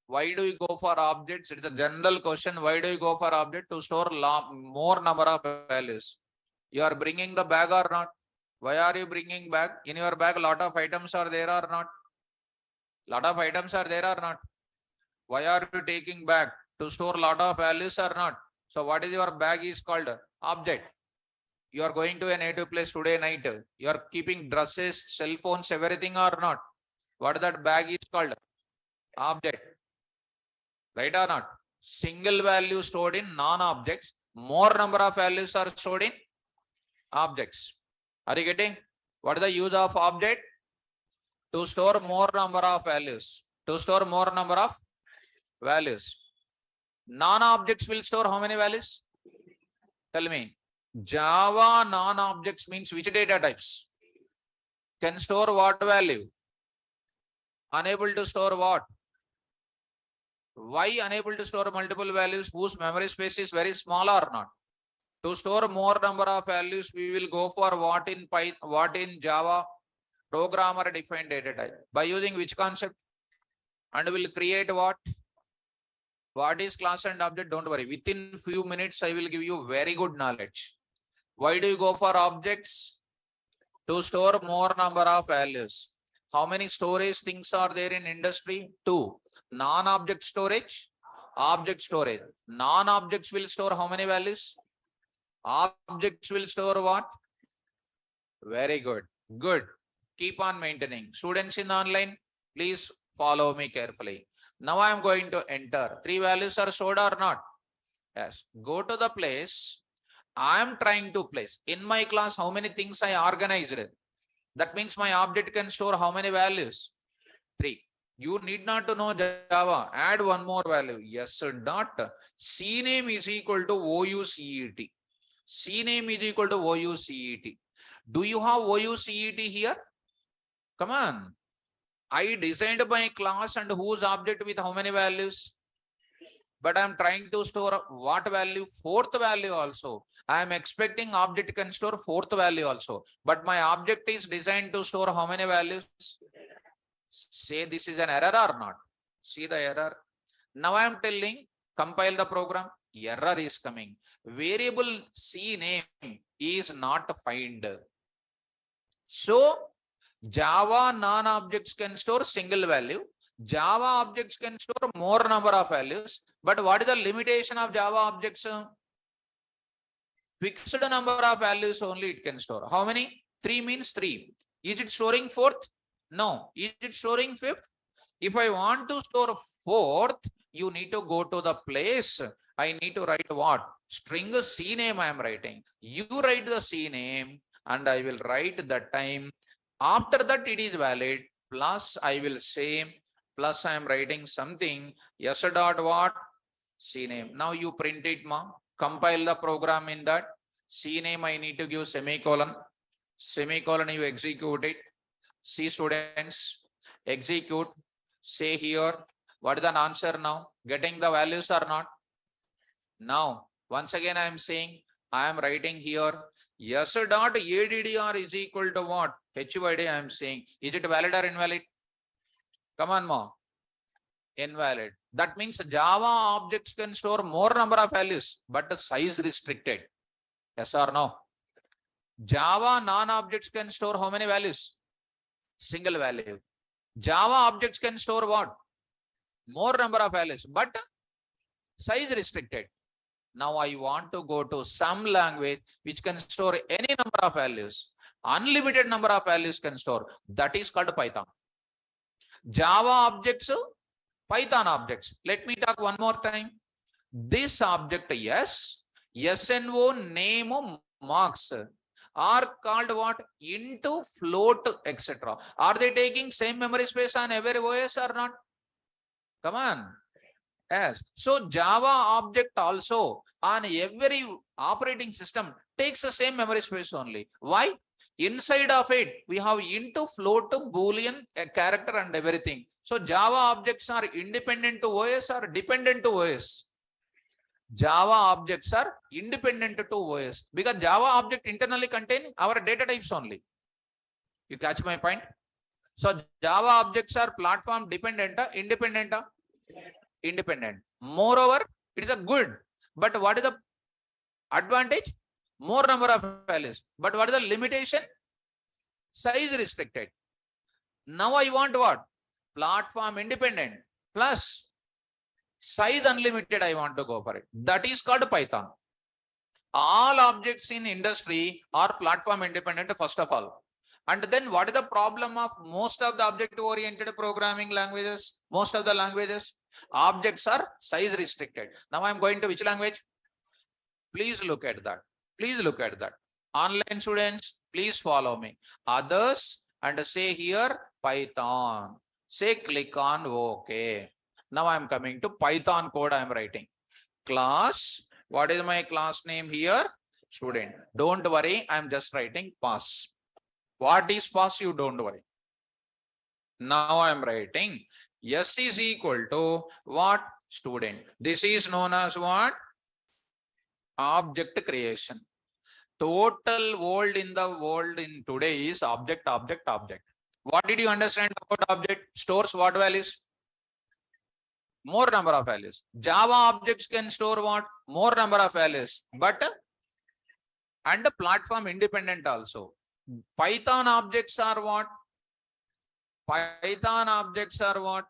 Why do you go for objects? It's a general question. Why do you go for object? To store more number of values. You are bringing the bag or not? Why are you bringing bag? In your bag, lot of items are there or not? Lot of items are there or not? Why are you taking bag? To store lot of values or not? So what is your bag is called? Object. You are going to a native place today night. You are keeping dresses, cell phones, everything or not? What that bag is called? Object. Right or not? Single value stored in non-objects. More number of values are stored in objects. Are you getting? What is the use of object? To store more number of values. To store more number of values. Non-objects will store how many values? Tell me. Java non-objects means which data types? Can store what value? Unable to store what? Why unable to store multiple values whose memory space is very small or not? To store more number of values, we will go for what in Python, what in Java, programmer defined data type. By using which concept? And will create what? What is class and object? Don't worry. Within few minutes, I will give you very good knowledge. Why do you go for objects? To store more number of values. How many storage things are there in industry? 2. Non-object storage, object storage. Non-objects will store how many values? Objects will store what? Very good. Good. Keep on maintaining. Students in online, please follow me carefully. Now I am going to enter. 3 values are stored or not? Yes. Go to the place. I am trying to place. In my class, how many things I organized? That means my object can store how many values? 3. You need not to know Java. Add one more value. Yes, dot. CNAME is equal to OUCET. CNAME is equal to OUCET. Do you have OUCET here? Come on. I designed my class and whose object with how many values? But I am trying to store what value? 4th value also. I am expecting object can store 4th value also. But my object is designed to store how many values? Say this is an error or not? See the error. Now I am telling, compile the program. Error is coming. Variable CNAME is not find. So Java non-objects can store single value. Java objects can store more number of values. But what is the limitation of Java objects? Fixed number of values only it can store. How many? 3 means 3. Is it storing 4th? No. Is it storing 5th? If I want to store 4th, you need to go to the place. I need to write what? String CNAME I am writing. You write the CNAME and I will write that time. After that it is valid. Plus I will say, plus I am writing something. Yes dot what? CNAME. Now you print it, ma. Compile the program in that. CNAME I need to give semicolon. Semicolon you execute it. See students, execute. Say here, what is the answer now? Getting the values or not? Now, once again I am saying, I am writing here, yes dot ADDR is equal to what? HUID I am saying. Is it valid or invalid? Come on, ma. Invalid. That means Java objects can store more number of values, but the size restricted. Yes or no? Java non-objects can store how many values? Single value. Java objects can store what? More number of values, but size restricted. Now I want to go to some language which can store any number of values. Unlimited number of values can store. That is called Python. Java objects, Python objects. Let me talk one more time. This object, yes, SNO name marks are called what? Into float, etc. Are they taking same memory space on every OS or not? Come on. Yes. So Java object also on every operating system takes the same memory space only. Why? Inside of it, we have into float, boolean, a character and everything. So Java objects are independent to OS or dependent to OS? Java objects are independent to OS because Java object internally contain our data types only. You catch my point? So Java objects are platform dependent, independent. independent. Moreover, it is a good. But what is the advantage? More number of values. But what is the limitation? Size restricted. Now I want what? Platform independent plus size unlimited. I want to go for it. That is called Python. All objects in industry are platform independent, first of all. And then what is the problem of most of the object oriented programming languages? Most of the languages, objects are size restricted. Now I'm going to which language? Please look at that. Please look at that. Online students, please follow me. Others, and say here Python. Say click on OK. Now I'm coming to Python code I am writing. Class. What is my class name here? Student. Don't worry, I'm just writing pass. What is pass? You don't worry. Now I'm writing S is equal to what? Student. This is known as what? Object creation. Total world in the world in today is object, object, object. What did you understand about object? Stores what values? More number of values. Java objects can store what? More number of values, but and platform independent also. Python objects are what? Python objects are what?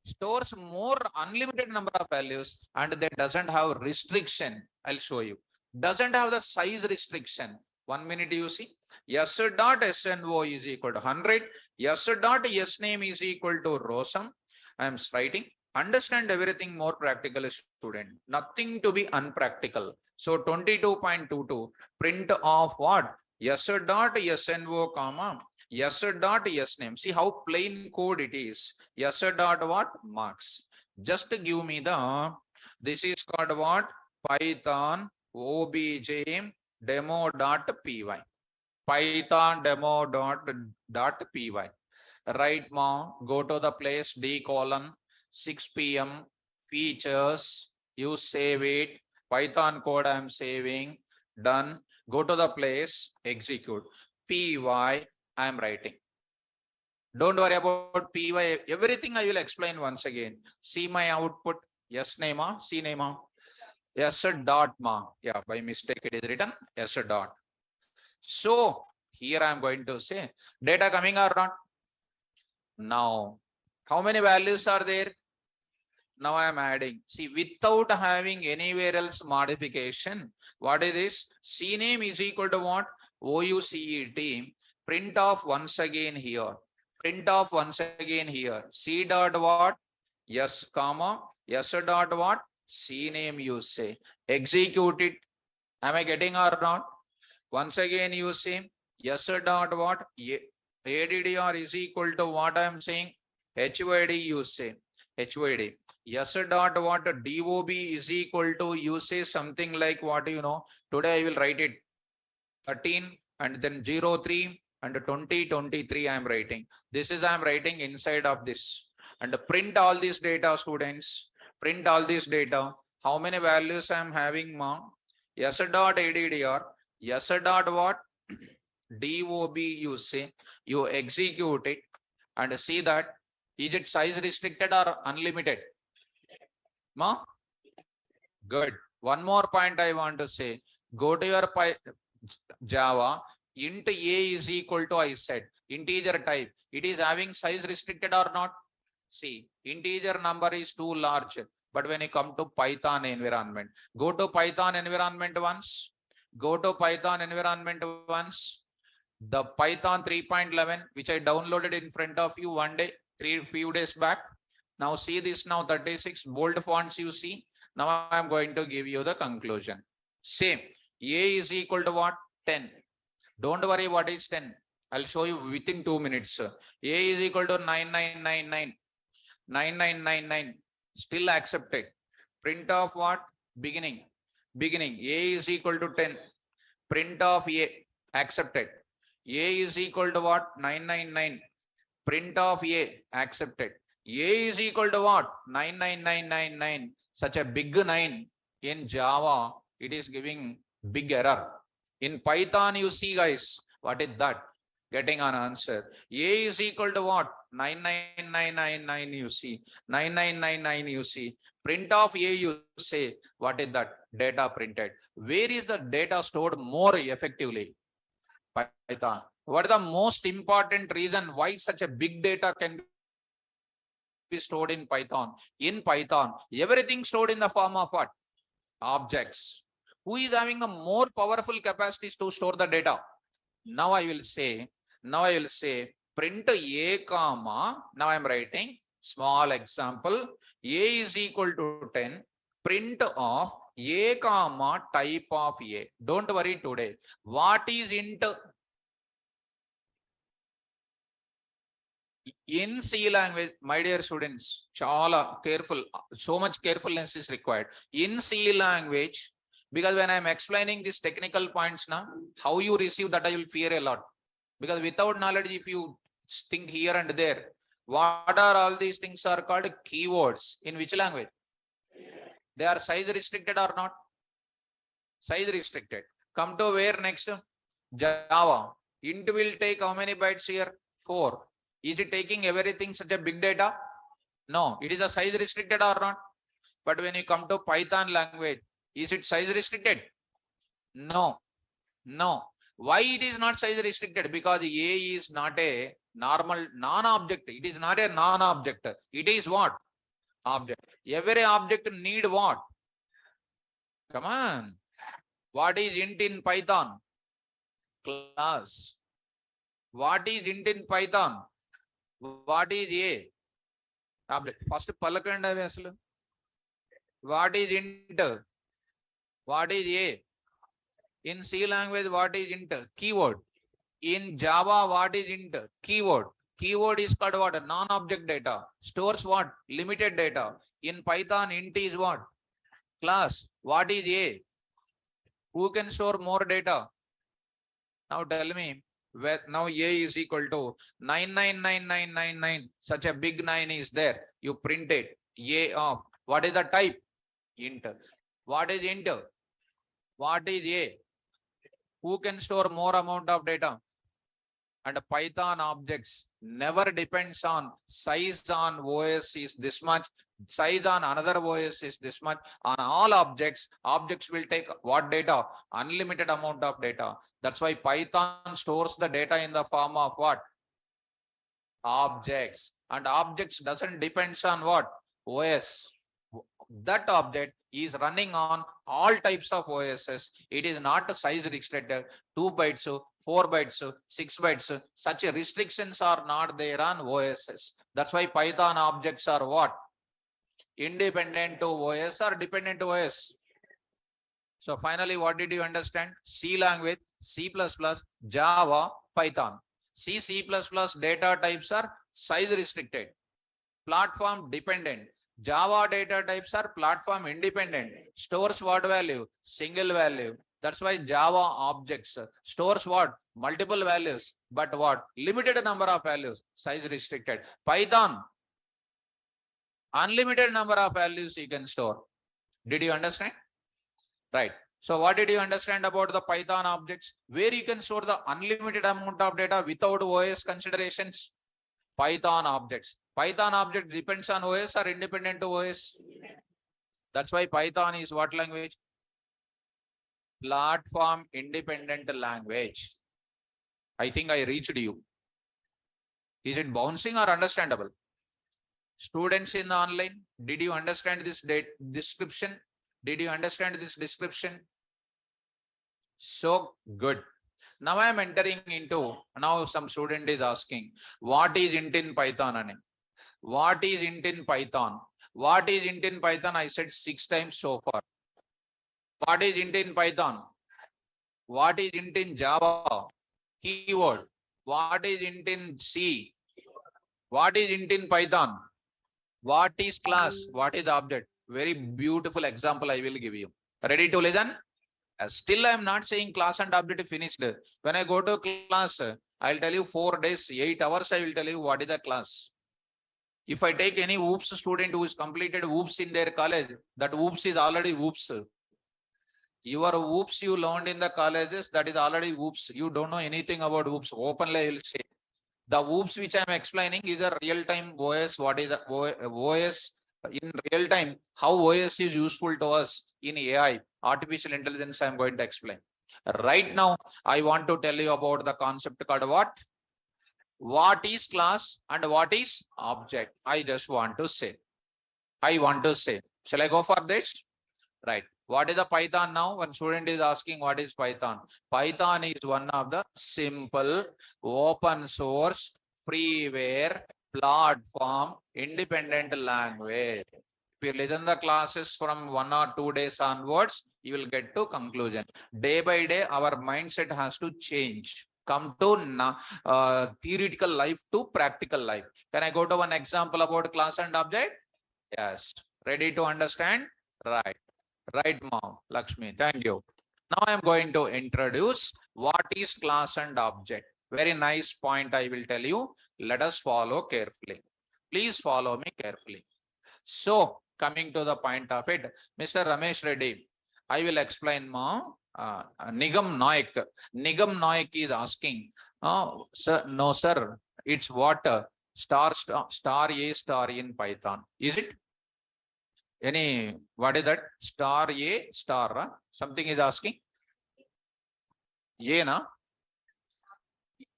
Stores more unlimited number of values and they doesn't have restriction. I'll show you. Doesn't have the size restriction. 1 minute you see. S dot SNO is equal to 100. S dot SName is equal to Rosam. I am writing. Understand everything more practical, student. Nothing to be unpractical. So 22.22 print of what? S dot SNO comma S dot SName. See how plain code it is. S dot what? Marks. Just give me the, this is called what? Python obj demo.py. Python demo.py. Right now, go to the place D colon 6 p.m. features. You save it. Python code I am saving. Done. Go to the place, execute. Py I am writing. Don't worry about py. Everything I will explain once again. See my output. Yes, Nema. See Nema. S dot ma. Yeah, by mistake it is written S dot. So here I am going to say data coming or not. Now, how many values are there? Now I am adding. See, without having anywhere else modification, what is this? CName is equal to what? OUCET. Print off once again here. Print off once again here. C dot what? Yes, comma. S dot what? CName you say. Execute it. Am I getting or not? Once again you say S dot what? ADDR is equal to what I am saying? HYD you say. HYD. S dot what? DOB is equal to, you say something like what you know. Today I will write it 13 and then 03 and 2023 I am writing. This is I am writing inside of this. And print all these data, students. Print all this data. How many values I am having, ma? S dot ADDR. S dot what? DOB you say. You execute it and see that. Is it size restricted or unlimited? Ma? Good. One more point I want to say. Go to your Java. Int A is equal to, I said, integer type. It is having size restricted or not? See, integer number is too large. But when you come to Python environment, go to Python environment once. Go to Python environment once. The Python 3.11, which I downloaded in front of you one day, few days back. Now see this now 36 bold fonts you see. Now I am going to give you the conclusion. Same. A is equal to what? 10. Don't worry what is 10. I'll show you within 2 minutes. A is equal to 9999. 9999. Still accepted. Print of what? Beginning. Beginning. A is equal to 10. Print of A. Accepted. A is equal to what? 999. Print of A. Accepted. A is equal to what? 99999. Such a big 9 in Java, it is giving big error. In Python, you see guys, what is that? getting an answer. A is equal to what? 99999 you see. 9999 you see. Print of A you say. What is that? Data printed. Where is the data stored more effectively? Python. What is the most important reason why such a big data can be stored in Python? In Python, everything stored in the form of what? Objects. Who is having the more powerful capacities to store the data? Now I will say print A comma. Now I am writing small example. A is equal to 10. Print of A comma type of A. Don't worry today. What is int? In C language, my dear students, chala careful. So much carefulness is required. In C language, because when I am explaining these technical points now, how you receive that I will fear a lot. Because without knowledge, if you think here and there, what are all these things are called keywords? In which language? They are size restricted or not? Size restricted. Come to where next? Java. Int will take how many bytes here? 4. Is it taking everything such a big data? No. It is a size restricted or not? But when you come to Python language, is it size restricted? No. No. Why it is not size restricted? Because A is not a normal non-object. It is not a non-object. It is what? Object. Every object need what? Come on. What is int in Python? Class. What is int in Python? What is A? Object. First palakanda aslu. What is int? What is A? In C language, what is int? Keyword. In Java, what is int? Keyword. Keyword is called what? Non-object data. Stores what? Limited data. In Python, int is what? Class. What is A? Who can store more data? Now tell me. Now A is equal to 999999. Such a big 9 is there. You print it. A of. What is the type? Int. What is int? What is A? Who can store more amount of data? And Python objects never depends on size on OS is this much, size on another OS is this much. On all objects will take what data? Unlimited amount of data. That's why Python stores the data in the form of what? Objects. And objects doesn't depends on what? OS. That object is running on all types of OSs. It is not size restricted. 2 bytes, 4 bytes, 6 bytes. Such restrictions are not there on OSs. That's why Python objects are what? Independent to OS or dependent to OS. So finally, what did you understand? C language, C++, Java, Python. C++ data types are size restricted, platform dependent. Java data types are platform independent. Stores what value? Single value. That's why Java objects stores what? Multiple values. But what? Limited number of values. Size restricted. Python, unlimited number of values you can store. Did you understand? Right. So what did you understand about the Python objects? Where you can store the unlimited amount of data without OS considerations? Python objects. Python object depends on OS or independent to OS? That's why Python is what language? Platform independent language. I think I reached you. Is it bouncing or understandable? Students in the online, did you understand this description? Did you understand this description? So good. Now I am entering into, now some student is asking, what is int in Python? What is int in Python? What is int in Python? I said 6 times so far. What is int in Python? What is int in Java? Keyword. What is int in C? What is int in Python? What is class? What is the object? Very beautiful example I will give you. Ready to listen? Still I am not saying class and object finished. When I go to class, I'll tell you 4 days, 8 hours, I will tell you what is the class. If I take any OOPS student who is completed OOPS in their college, that OOPS is already OOPS. Your oops you learned in the colleges, that is already oops. You don't know anything about oops. Openly I will say. The oops which I am explaining is a real-time OS. What is the OS in real time? How OS is useful to us in AI, artificial intelligence. I am going to explain. Right now, I want to tell you about the concept called what? What is class and what is object? I just want to say. I want to say. Shall I go for this? Right. What is the Python now? When student is asking what is Python? Python is one of the simple, open source, freeware, platform, independent language. If you listen the classes from 1 or 2 days onwards, you will get to conclusion. Day by day, our mindset has to change. Come to theoretical life to practical life. Can I go to one example about class and object? Yes. Ready to understand? Right. Right, mom. Lakshmi. Thank you. Now I am going to introduce what is class and object. Very nice point I will tell you. Let us follow carefully. Please follow me carefully. So, coming to the point of it, Mr. Ramesh Reddy, I will explain more. Nigam Naik. Nigam Naik is asking, sir, no, sir, it's what? Star A star in Python. Is it? Any, what is that? Star A star? Something is asking? A, na?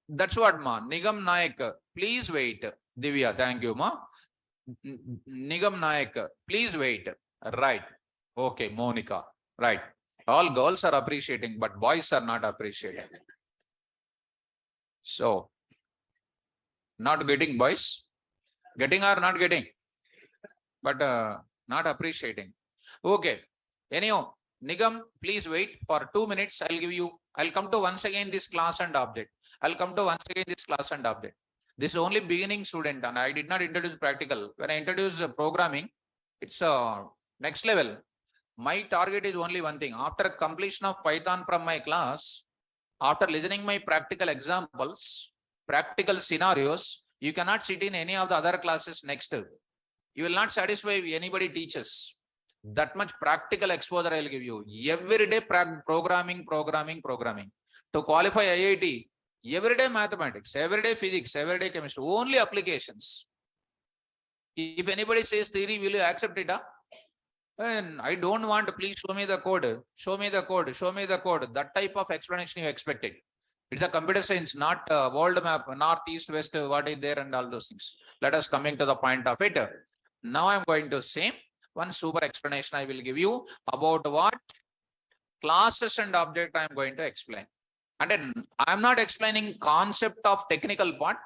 That's what, ma. Nigam Naik, please wait. Divya, thank you, ma. Nigam Naik, please wait. Right. Okay, Monica. Right. All girls are appreciating, but boys are not appreciating. So, not getting boys? Getting or not getting? But not appreciating. Okay. Anyhow, Nigam, please wait for 2 minutes. I'll come to once again this class and object. I'll come to once again this class and object. This is only beginning student and I did not introduce practical. When I introduce programming, it's next level. My target is only one thing. After completion of Python from my class, after listening my practical examples, practical scenarios, you cannot sit in any of the other classes next. You will not satisfy if anybody teaches. That much practical exposure I will give you. Every day programming. To qualify IIT, every day mathematics, every day physics, every day chemistry, only applications. If anybody says theory, will you accept it? And I don't want, please show me the code, show me the code, show me the code. That type of explanation you expected. It's a computer science, not world map, north, east, west, what is there and all those things. Let us coming to the point of it. Now I'm going to say one super explanation I will give you about what? Classes and object I'm going to explain. And then I'm not explaining concept of technical part.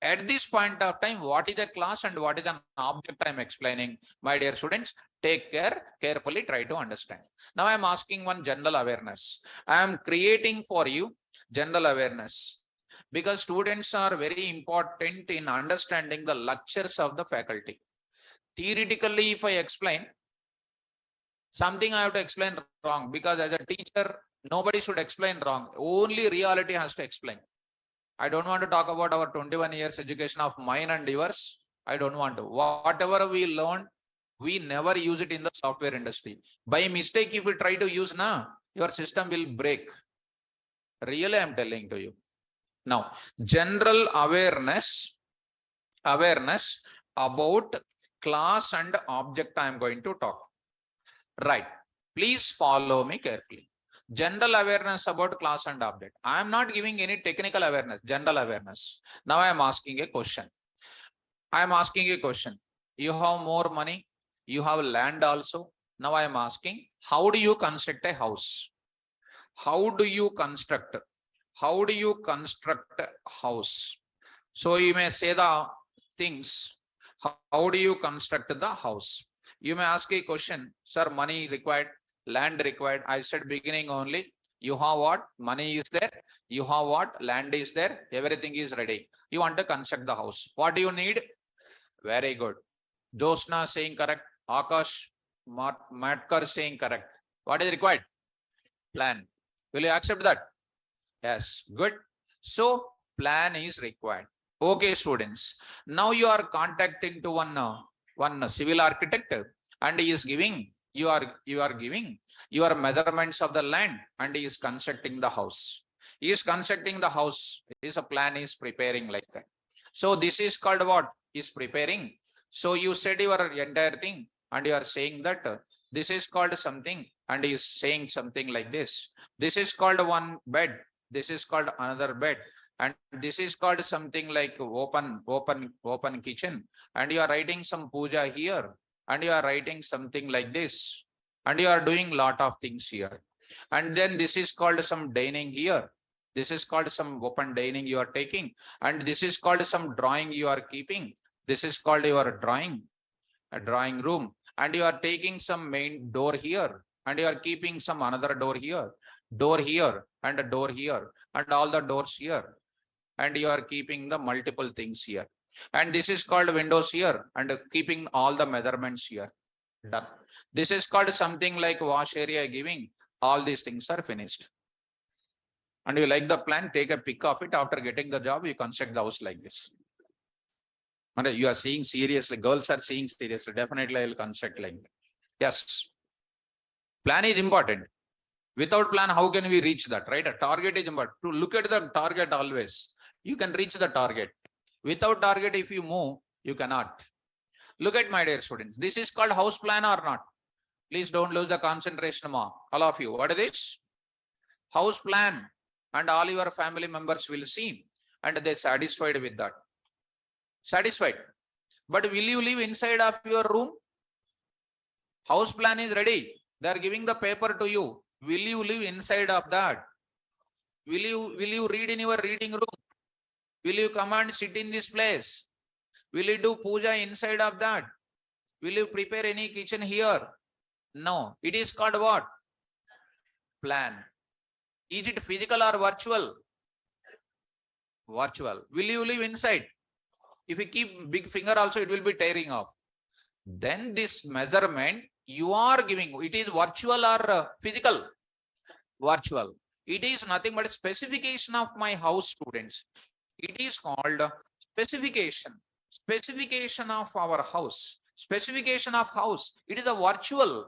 At this point of time, what is a class and what is an object I'm explaining? My dear students, take care, carefully try to understand. Now I'm asking one general awareness. I am creating for you general awareness because students are very important in understanding the lectures of the faculty. Theoretically, if I explain something, I have to explain wrong because as a teacher, nobody should explain wrong. Only reality has to explain. I don't want to talk about our 21 years education of mine and yours. I don't want to. Whatever we learn, we never use it in the software industry. By mistake, if you try to use now, your system will break. Really, I'm telling to you. Now, general awareness about class and object I am going to talk. Right. Please follow me carefully. General awareness about class and object. I am not giving any technical awareness, general awareness. Now I am asking a question. You have more money. You have land also. Now I am asking, how do you construct a house? How do you construct a house? So you may say the things. How do you construct the house? You may ask a question, sir, money required, land required. I said beginning only. You have what? Money is there. You have what? Land is there. Everything is ready. You want to construct the house. What do you need? Very good. Josna saying correct. Akash Matkar saying correct. What is required? Plan. Will you accept that? Yes. Good. So plan is required. Okay, students. Now you are contacting to one civil architect and he is giving you are giving your measurements of the land and he is constructing the house. He is constructing the house. His plan is preparing like that. So this is called what? Is preparing. So you said your entire thing and you are saying that this is called something and he is saying something like this. This is called one bed. This is called another bed. And this is called something like open kitchen. And you are writing some puja here and you are writing something like this. And you are doing lot of things here. And then this is called some dining here. This is called some open dining you are taking. And this is called some drawing you are keeping. This is called your drawing, a drawing room. And you are taking some main door here. And you are keeping some another door here, and a door here, and all the doors here. And you are keeping the multiple things here. And this is called windows here and keeping all the measurements here. Done. This is called something like wash area giving. All these things are finished. And you like the plan, take a pic of it. After getting the job, you construct the house like this. And you are seeing seriously, girls are seeing seriously. Definitely I will construct like that. Yes. Plan is important. Without plan, how can we reach that, right? A target is important. To look at the target always. You can reach the target. Without target, if you move, you cannot. Look at my dear students. This is called house plan or not? Please don't lose the concentration, all of you. What is this? House plan. And all your family members will see. And they're satisfied with that. Satisfied. But will you live inside of your room? House plan is ready. They are giving the paper to you. Will you live inside of that? Will you read in your reading room? Will you come and sit in this place? Will you do puja inside of that? Will you prepare any kitchen here? No. It is called what? Plan. Is it physical or virtual? Virtual. Will you live inside? If you keep big finger also, it will be tearing off. Then this measurement you are giving, it is virtual or physical? Virtual. It is nothing but a specification of my house, students. It is called specification. Specification of our house. Specification of house. It is a virtual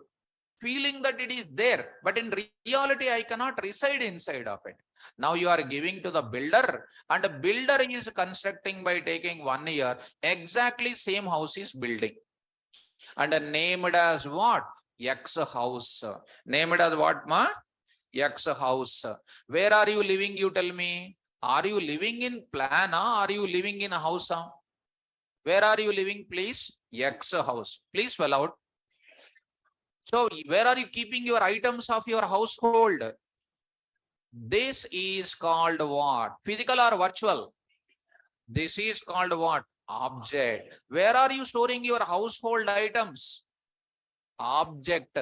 feeling that it is there. But in reality, I cannot reside inside of it. Now you are giving to the builder and the builder is constructing by taking 1 year. Exactly same house is building. And named as what? X house. Named as what, ma? X house. Where are you living? You tell me. Are you living in plan or are you living in a house? Where are you living, please? X house. Please spell out. So where are you keeping your items of your household? This is called what? Physical or virtual? This is called what? Object. Where are you storing your household items? Object.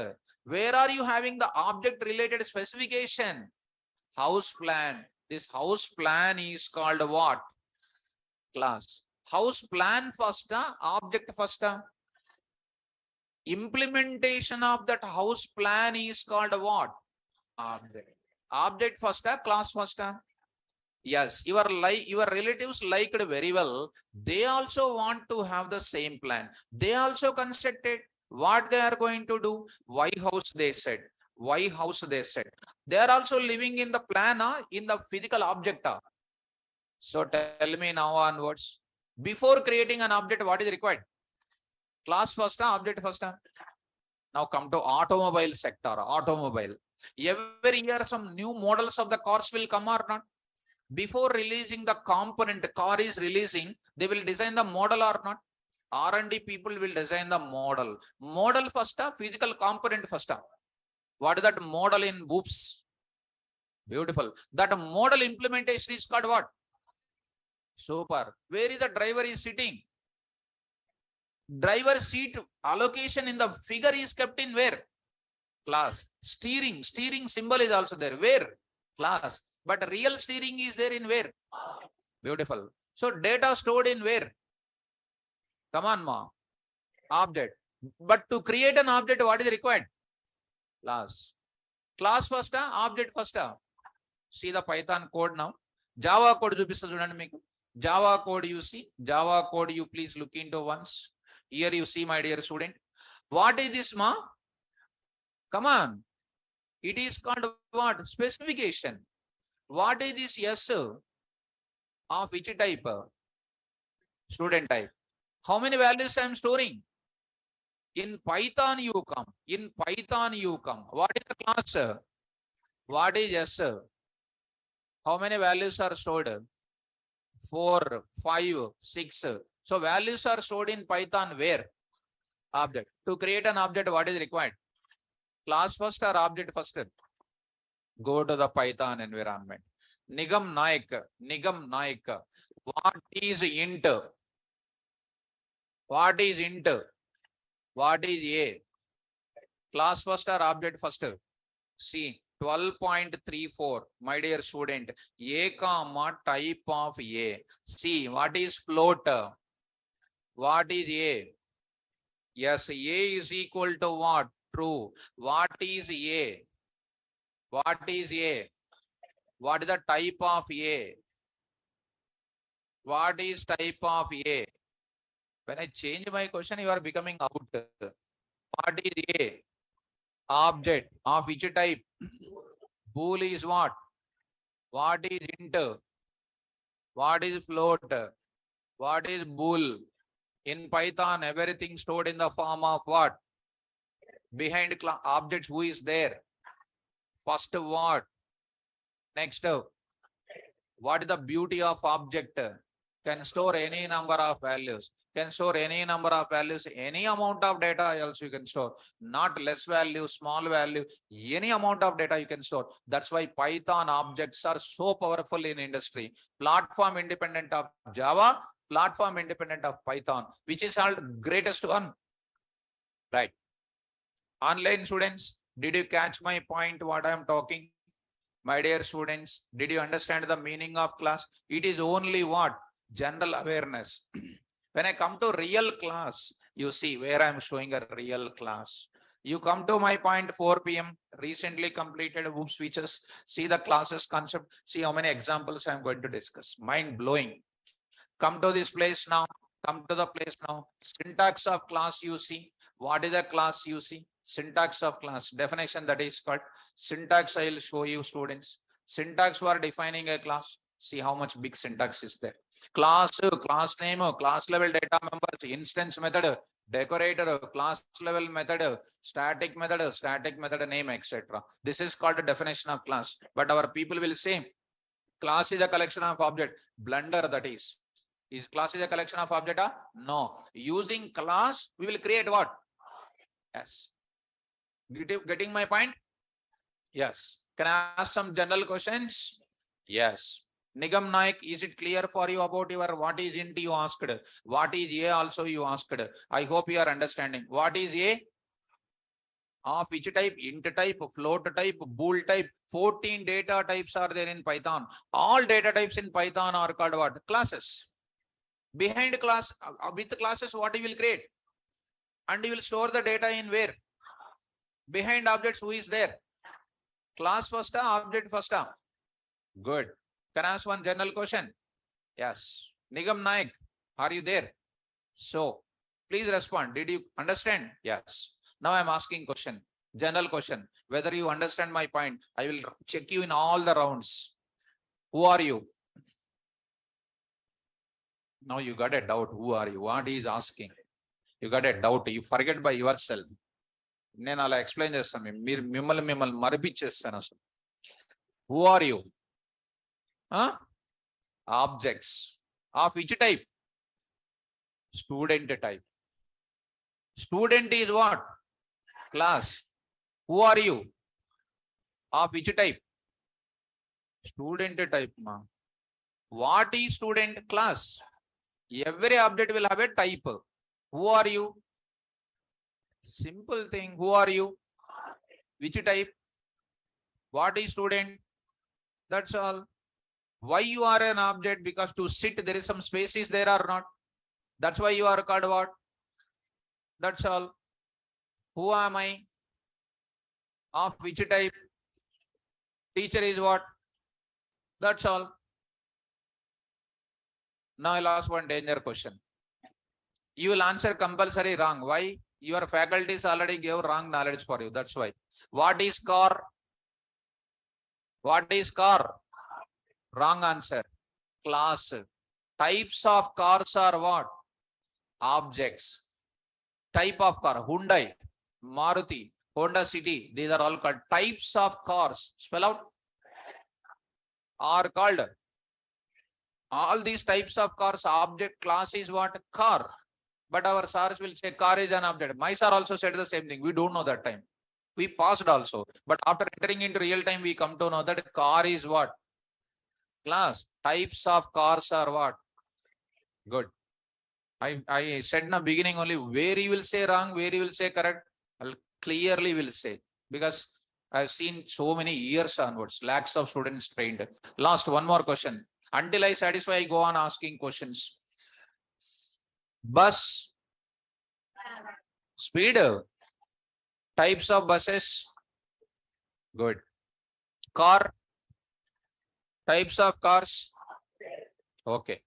Where are you having the object related specification? House plan. This house plan is called what? Class. House plan first, object first. Implementation of that house plan is called what? Object. Object first, class first. Yes, your relatives liked very well. They also want to have the same plan. They also constructed what they are going to do. Why house they said. Why house they said. They are also living in the plan, in the physical object. So tell me now onwards. Before creating an object, what is required? Class first, object first. Now come to automobile sector. Automobile. Every year some new models of the cars will come or not? Before releasing the component, the car is releasing, they will design the model or not? R&D people will design the model. Model first, physical component first. What is that model in Boops? Beautiful. That model implementation is called what? Super. Where is the driver is sitting? Driver seat allocation in the figure is kept in where? Class. Steering. Steering symbol is also there. Where? Class. But real steering is there in where? Beautiful. So data stored in where? Come on, ma. Object. But to create an object, what is required? Class. Class first, object first. See the Python code now. Java code Java code you see. Java code you please look into once. Here you see, my dear student. What is this, ma? Come on. It is called what? Specification. What is this S of which type? Student type. How many values I am storing? In Python you come. In Python you come. What is the class? What is S? How many values are stored? 4, 5, 6. So values are stored in Python where? Object. To create an object, what is required? Class first or object first? Go to the Python environment. Nigam Naik. What is int? What is int? What is A? Class first or object first? See, 12.34, my dear student, A comma type of A. See, what is float? What is A? Yes, A is equal to what? True. What is A? What is A? What is the type of A? What is type of A? When I change my question, you are becoming out. What is A? Object of which type? Bool is what? What is int? What is float? What is bool? In Python, everything stored in the form of what? Behind objects, who is there? First what? Next, what is the beauty of object? Can store any number of values. Can store any number of values, any amount of data also you can store. Not less value, small value, any amount of data you can store. That's why Python objects are so powerful in industry. Platform independent of Java, platform independent of Python, which is called greatest one. Right. Online students, did you catch my point what I am talking? My dear students, did you understand the meaning of class? It is only what? General awareness. When I come to real class, you see where I am showing a real class. You come to my point 4 p.m. recently completed WOOP switches. See the classes concept. See how many examples I am going to discuss. Mind blowing. Come to this place now. Come to the place now. Syntax of class you see. What is a class you see? Syntax of class. Definition that is called syntax. I will show you students. Syntax for defining a class. See how much big syntax is there. Class, class name, class level data members, instance method, decorator, class level method, static method name, etc. This is called a definition of class. But our people will say class is a collection of object. Blunder that is. Is class is a collection of object? No. Using class, we will create what? Yes. Getting my point? Yes. Can I ask some general questions? Yes. Nigam Naik, is it clear for you about your what is int you asked? What is A also you asked? I hope you are understanding. What is A? Of which type? Int type, float type, bool type. 14 data types are there in Python. All data types in Python are called what? Classes. Behind class, with classes, what you will create? And you will store the data in where? Behind objects, who is there? Class first, object first. Good. Can I ask one general question? Yes. Nigam Naik, are you there? So, please respond. Did you understand? Yes. Now I am asking question. General question. Whether you understand my point, I will check you in all the rounds. Who are you? Now you got a doubt. Who are you? What he is asking? You got a doubt. You forget by yourself. నేను అలా explain చేస్తాను మీరు మిమ్మల్ని మరిపించేస్తాను అసలు. Who are you? Objects of which type? Student type. Student is what? Class. Who are you? Of which type? Student type. What is student? Class. Every object will have a type. Who are you? Simple thing. Who are you? Which type? What is student? That's all. Why you are an object? Because to sit, there is some spaces there or not. That's why you are called what? That's all. Who am I? Of which type? Teacher is what? That's all. Now I'll ask one danger question. You will answer compulsory wrong. Why? Your faculties already gave wrong knowledge for you. That's why. What is car? What is car? Wrong answer. Class. Types of cars are what? Objects. Type of car. Hyundai, Maruti, Honda City. These are all called types of cars. Spell out. Are called. All these types of cars, object class is what? Car. But our SARs will say car is an object. My SAR also said the same thing. We don't know that time. We passed also. But after entering into real time, we come to know that car is what? Class. Types of cars are what? Good. I said in the beginning only where you will say wrong, where you will say correct. I'll clearly will say. Because I've seen so many years onwards, lakhs of students trained. Last one more question. Until I satisfy, I go on asking questions. Bus. Speed. Types of buses. Good. Car. Types of cars. Okay.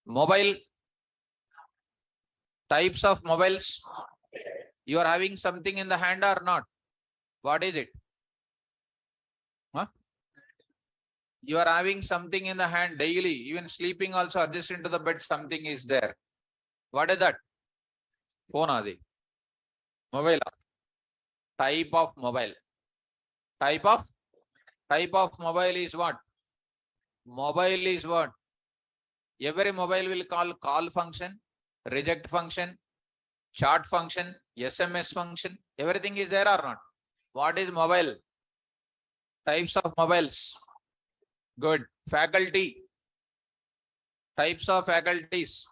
Mobile. Types of mobiles. You are having something in the hand or not? What is it? Huh? You are having something in the hand daily, even sleeping also adjacent to the bed, something is there. What is that? Phone adi. Mobile. Type of mobile. Type of mobile is what? Mobile is what? Every mobile will call function, reject function, chat function, SMS function. Everything is there or not? What is mobile? Types of mobiles. Good. Faculty. Types of faculties.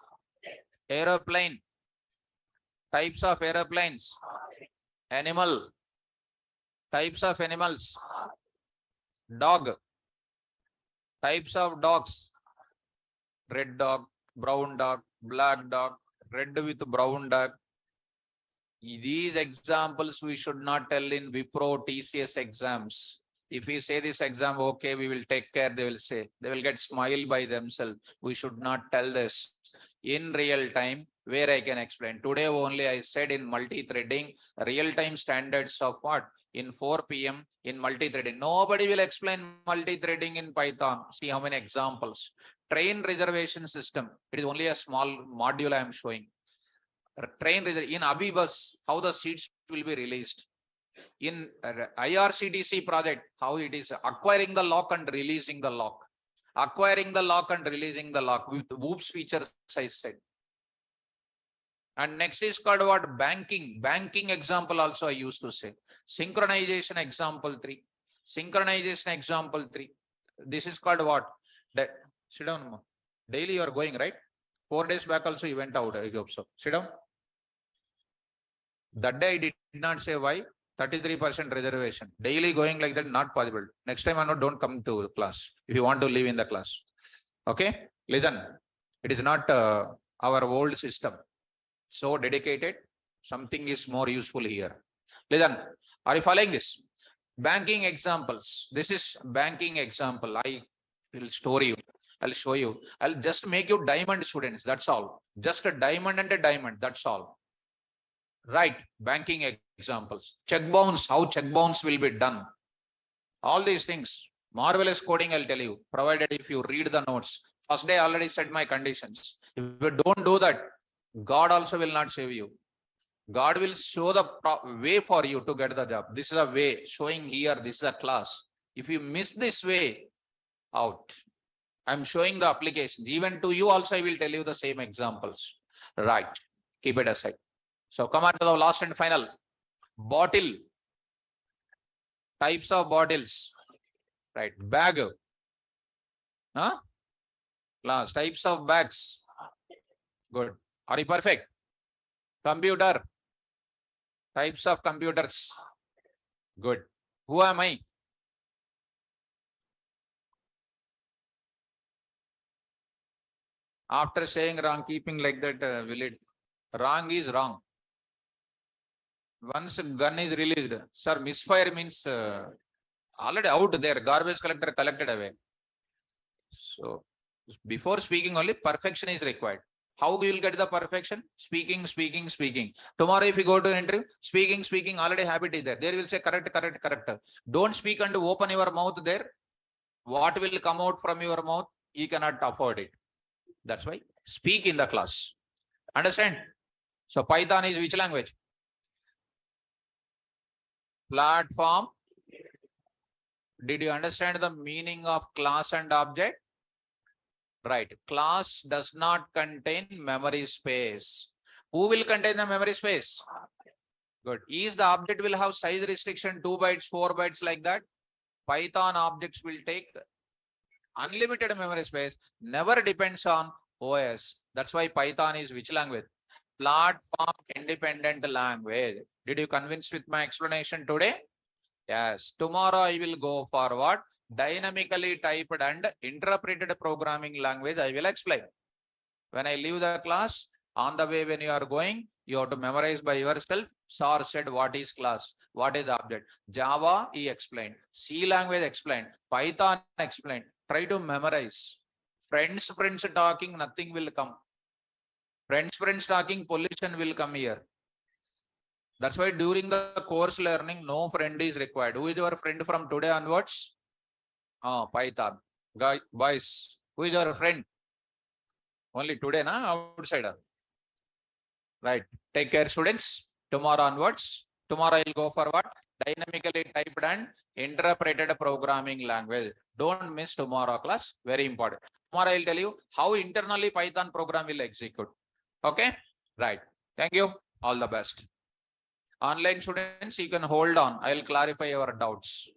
Aeroplane. Types of aeroplanes. Animal. Types of animals. Dog. Types of dogs. Red dog, brown dog, black dog, red with brown dog. These examples we should not tell in Wipro TCS exams. If we say this exam, okay, we will take care, they will say. They will get smiled by themselves. We should not tell this. In real time, where I can explain. Today only I said in multi-threading, real-time standards of what? In 4 p.m. in multi-threading. Nobody will explain multi-threading in Python. See how many examples. Train reservation system. It is only a small module I am showing. Train in Abibus, how the seats will be released. In IRCTC project, how it is acquiring the lock and releasing the lock. Acquiring the lock and releasing the lock with whoops features I said. And next is called what? Banking. Banking example also I used to say. Synchronization example 3. Synchronization example 3. This is called what? Sit down. Daily you are going, right? 4 days back also you went out. I hope so. Sit down. That day I did not say why. 33% reservation. Daily going like that, not possible. Next time I know, don't come to class. If you want to live in the class. Okay? Listen. It is not our old system. So dedicated. Something is more useful here. Listen. Are you following this? Banking examples. This is banking example. I will story you. I'll show you. I'll just make you diamond students. That's all. Just a diamond and a diamond. That's all. Right. Banking examples. Check bounce. How check bounce will be done. All these things. Marvelous coding, I'll tell you. Provided if you read the notes. First day I already said my conditions. If you don't do that, God also will not save you. God will show the way for you to get the job. This is a way showing here. This is a class. If you miss this way, out. I'm showing the applications. Even to you also, I will tell you the same examples. Right. Keep it aside. So come on to the last and final. Bottle. Types of bottles. Right. Bag. Huh? Last. Types of bags. Good. Are you perfect? Computer. Types of computers. Good. Who am I? After saying wrong, keeping like that, will it? Wrong is wrong. Once a gun is released, sir, misfire means already out there, garbage collector collected away. So before speaking only, perfection is required. How you will get the perfection? Speaking, speaking, speaking. Tomorrow, if you go to an interview, speaking, speaking, already habit is there. There will say correct, correct, correct. Don't speak and open your mouth there. What will come out from your mouth? You cannot afford it. That's why speak in the class. Understand? So Python is which language? Platform. Did you understand the meaning of class and object? Right. Class does not contain memory space. Who will contain the memory space? Good. Is the object will have size restriction 2 bytes, 4 bytes like that? Python objects will take unlimited memory space, never depends on OS. That's why Python is which language? Platform independent language. Did you convince with my explanation today? Yes. Tomorrow I will go forward. Dynamically typed and interpreted programming language I will explain. When I leave the class, on the way when you are going, you have to memorize by yourself. Sir said what is class, what is the object. Java he explained, C language explained, Python explained. Try to memorize. Friends talking, nothing will come. Friends talking, pollution will come here. That's why during the course learning, no friend is required. Who is your friend from today onwards? Python. Boys, who is your friend? Only today, na? Outsider. Right. Take care, students. Tomorrow onwards. Tomorrow I'll go for what? Dynamically typed and interpreted programming language. Don't miss tomorrow class. Very important. Tomorrow I'll tell you how internally Python program will execute. Okay? Right. Thank you. All the best. Online students, you can hold on. I'll clarify your doubts.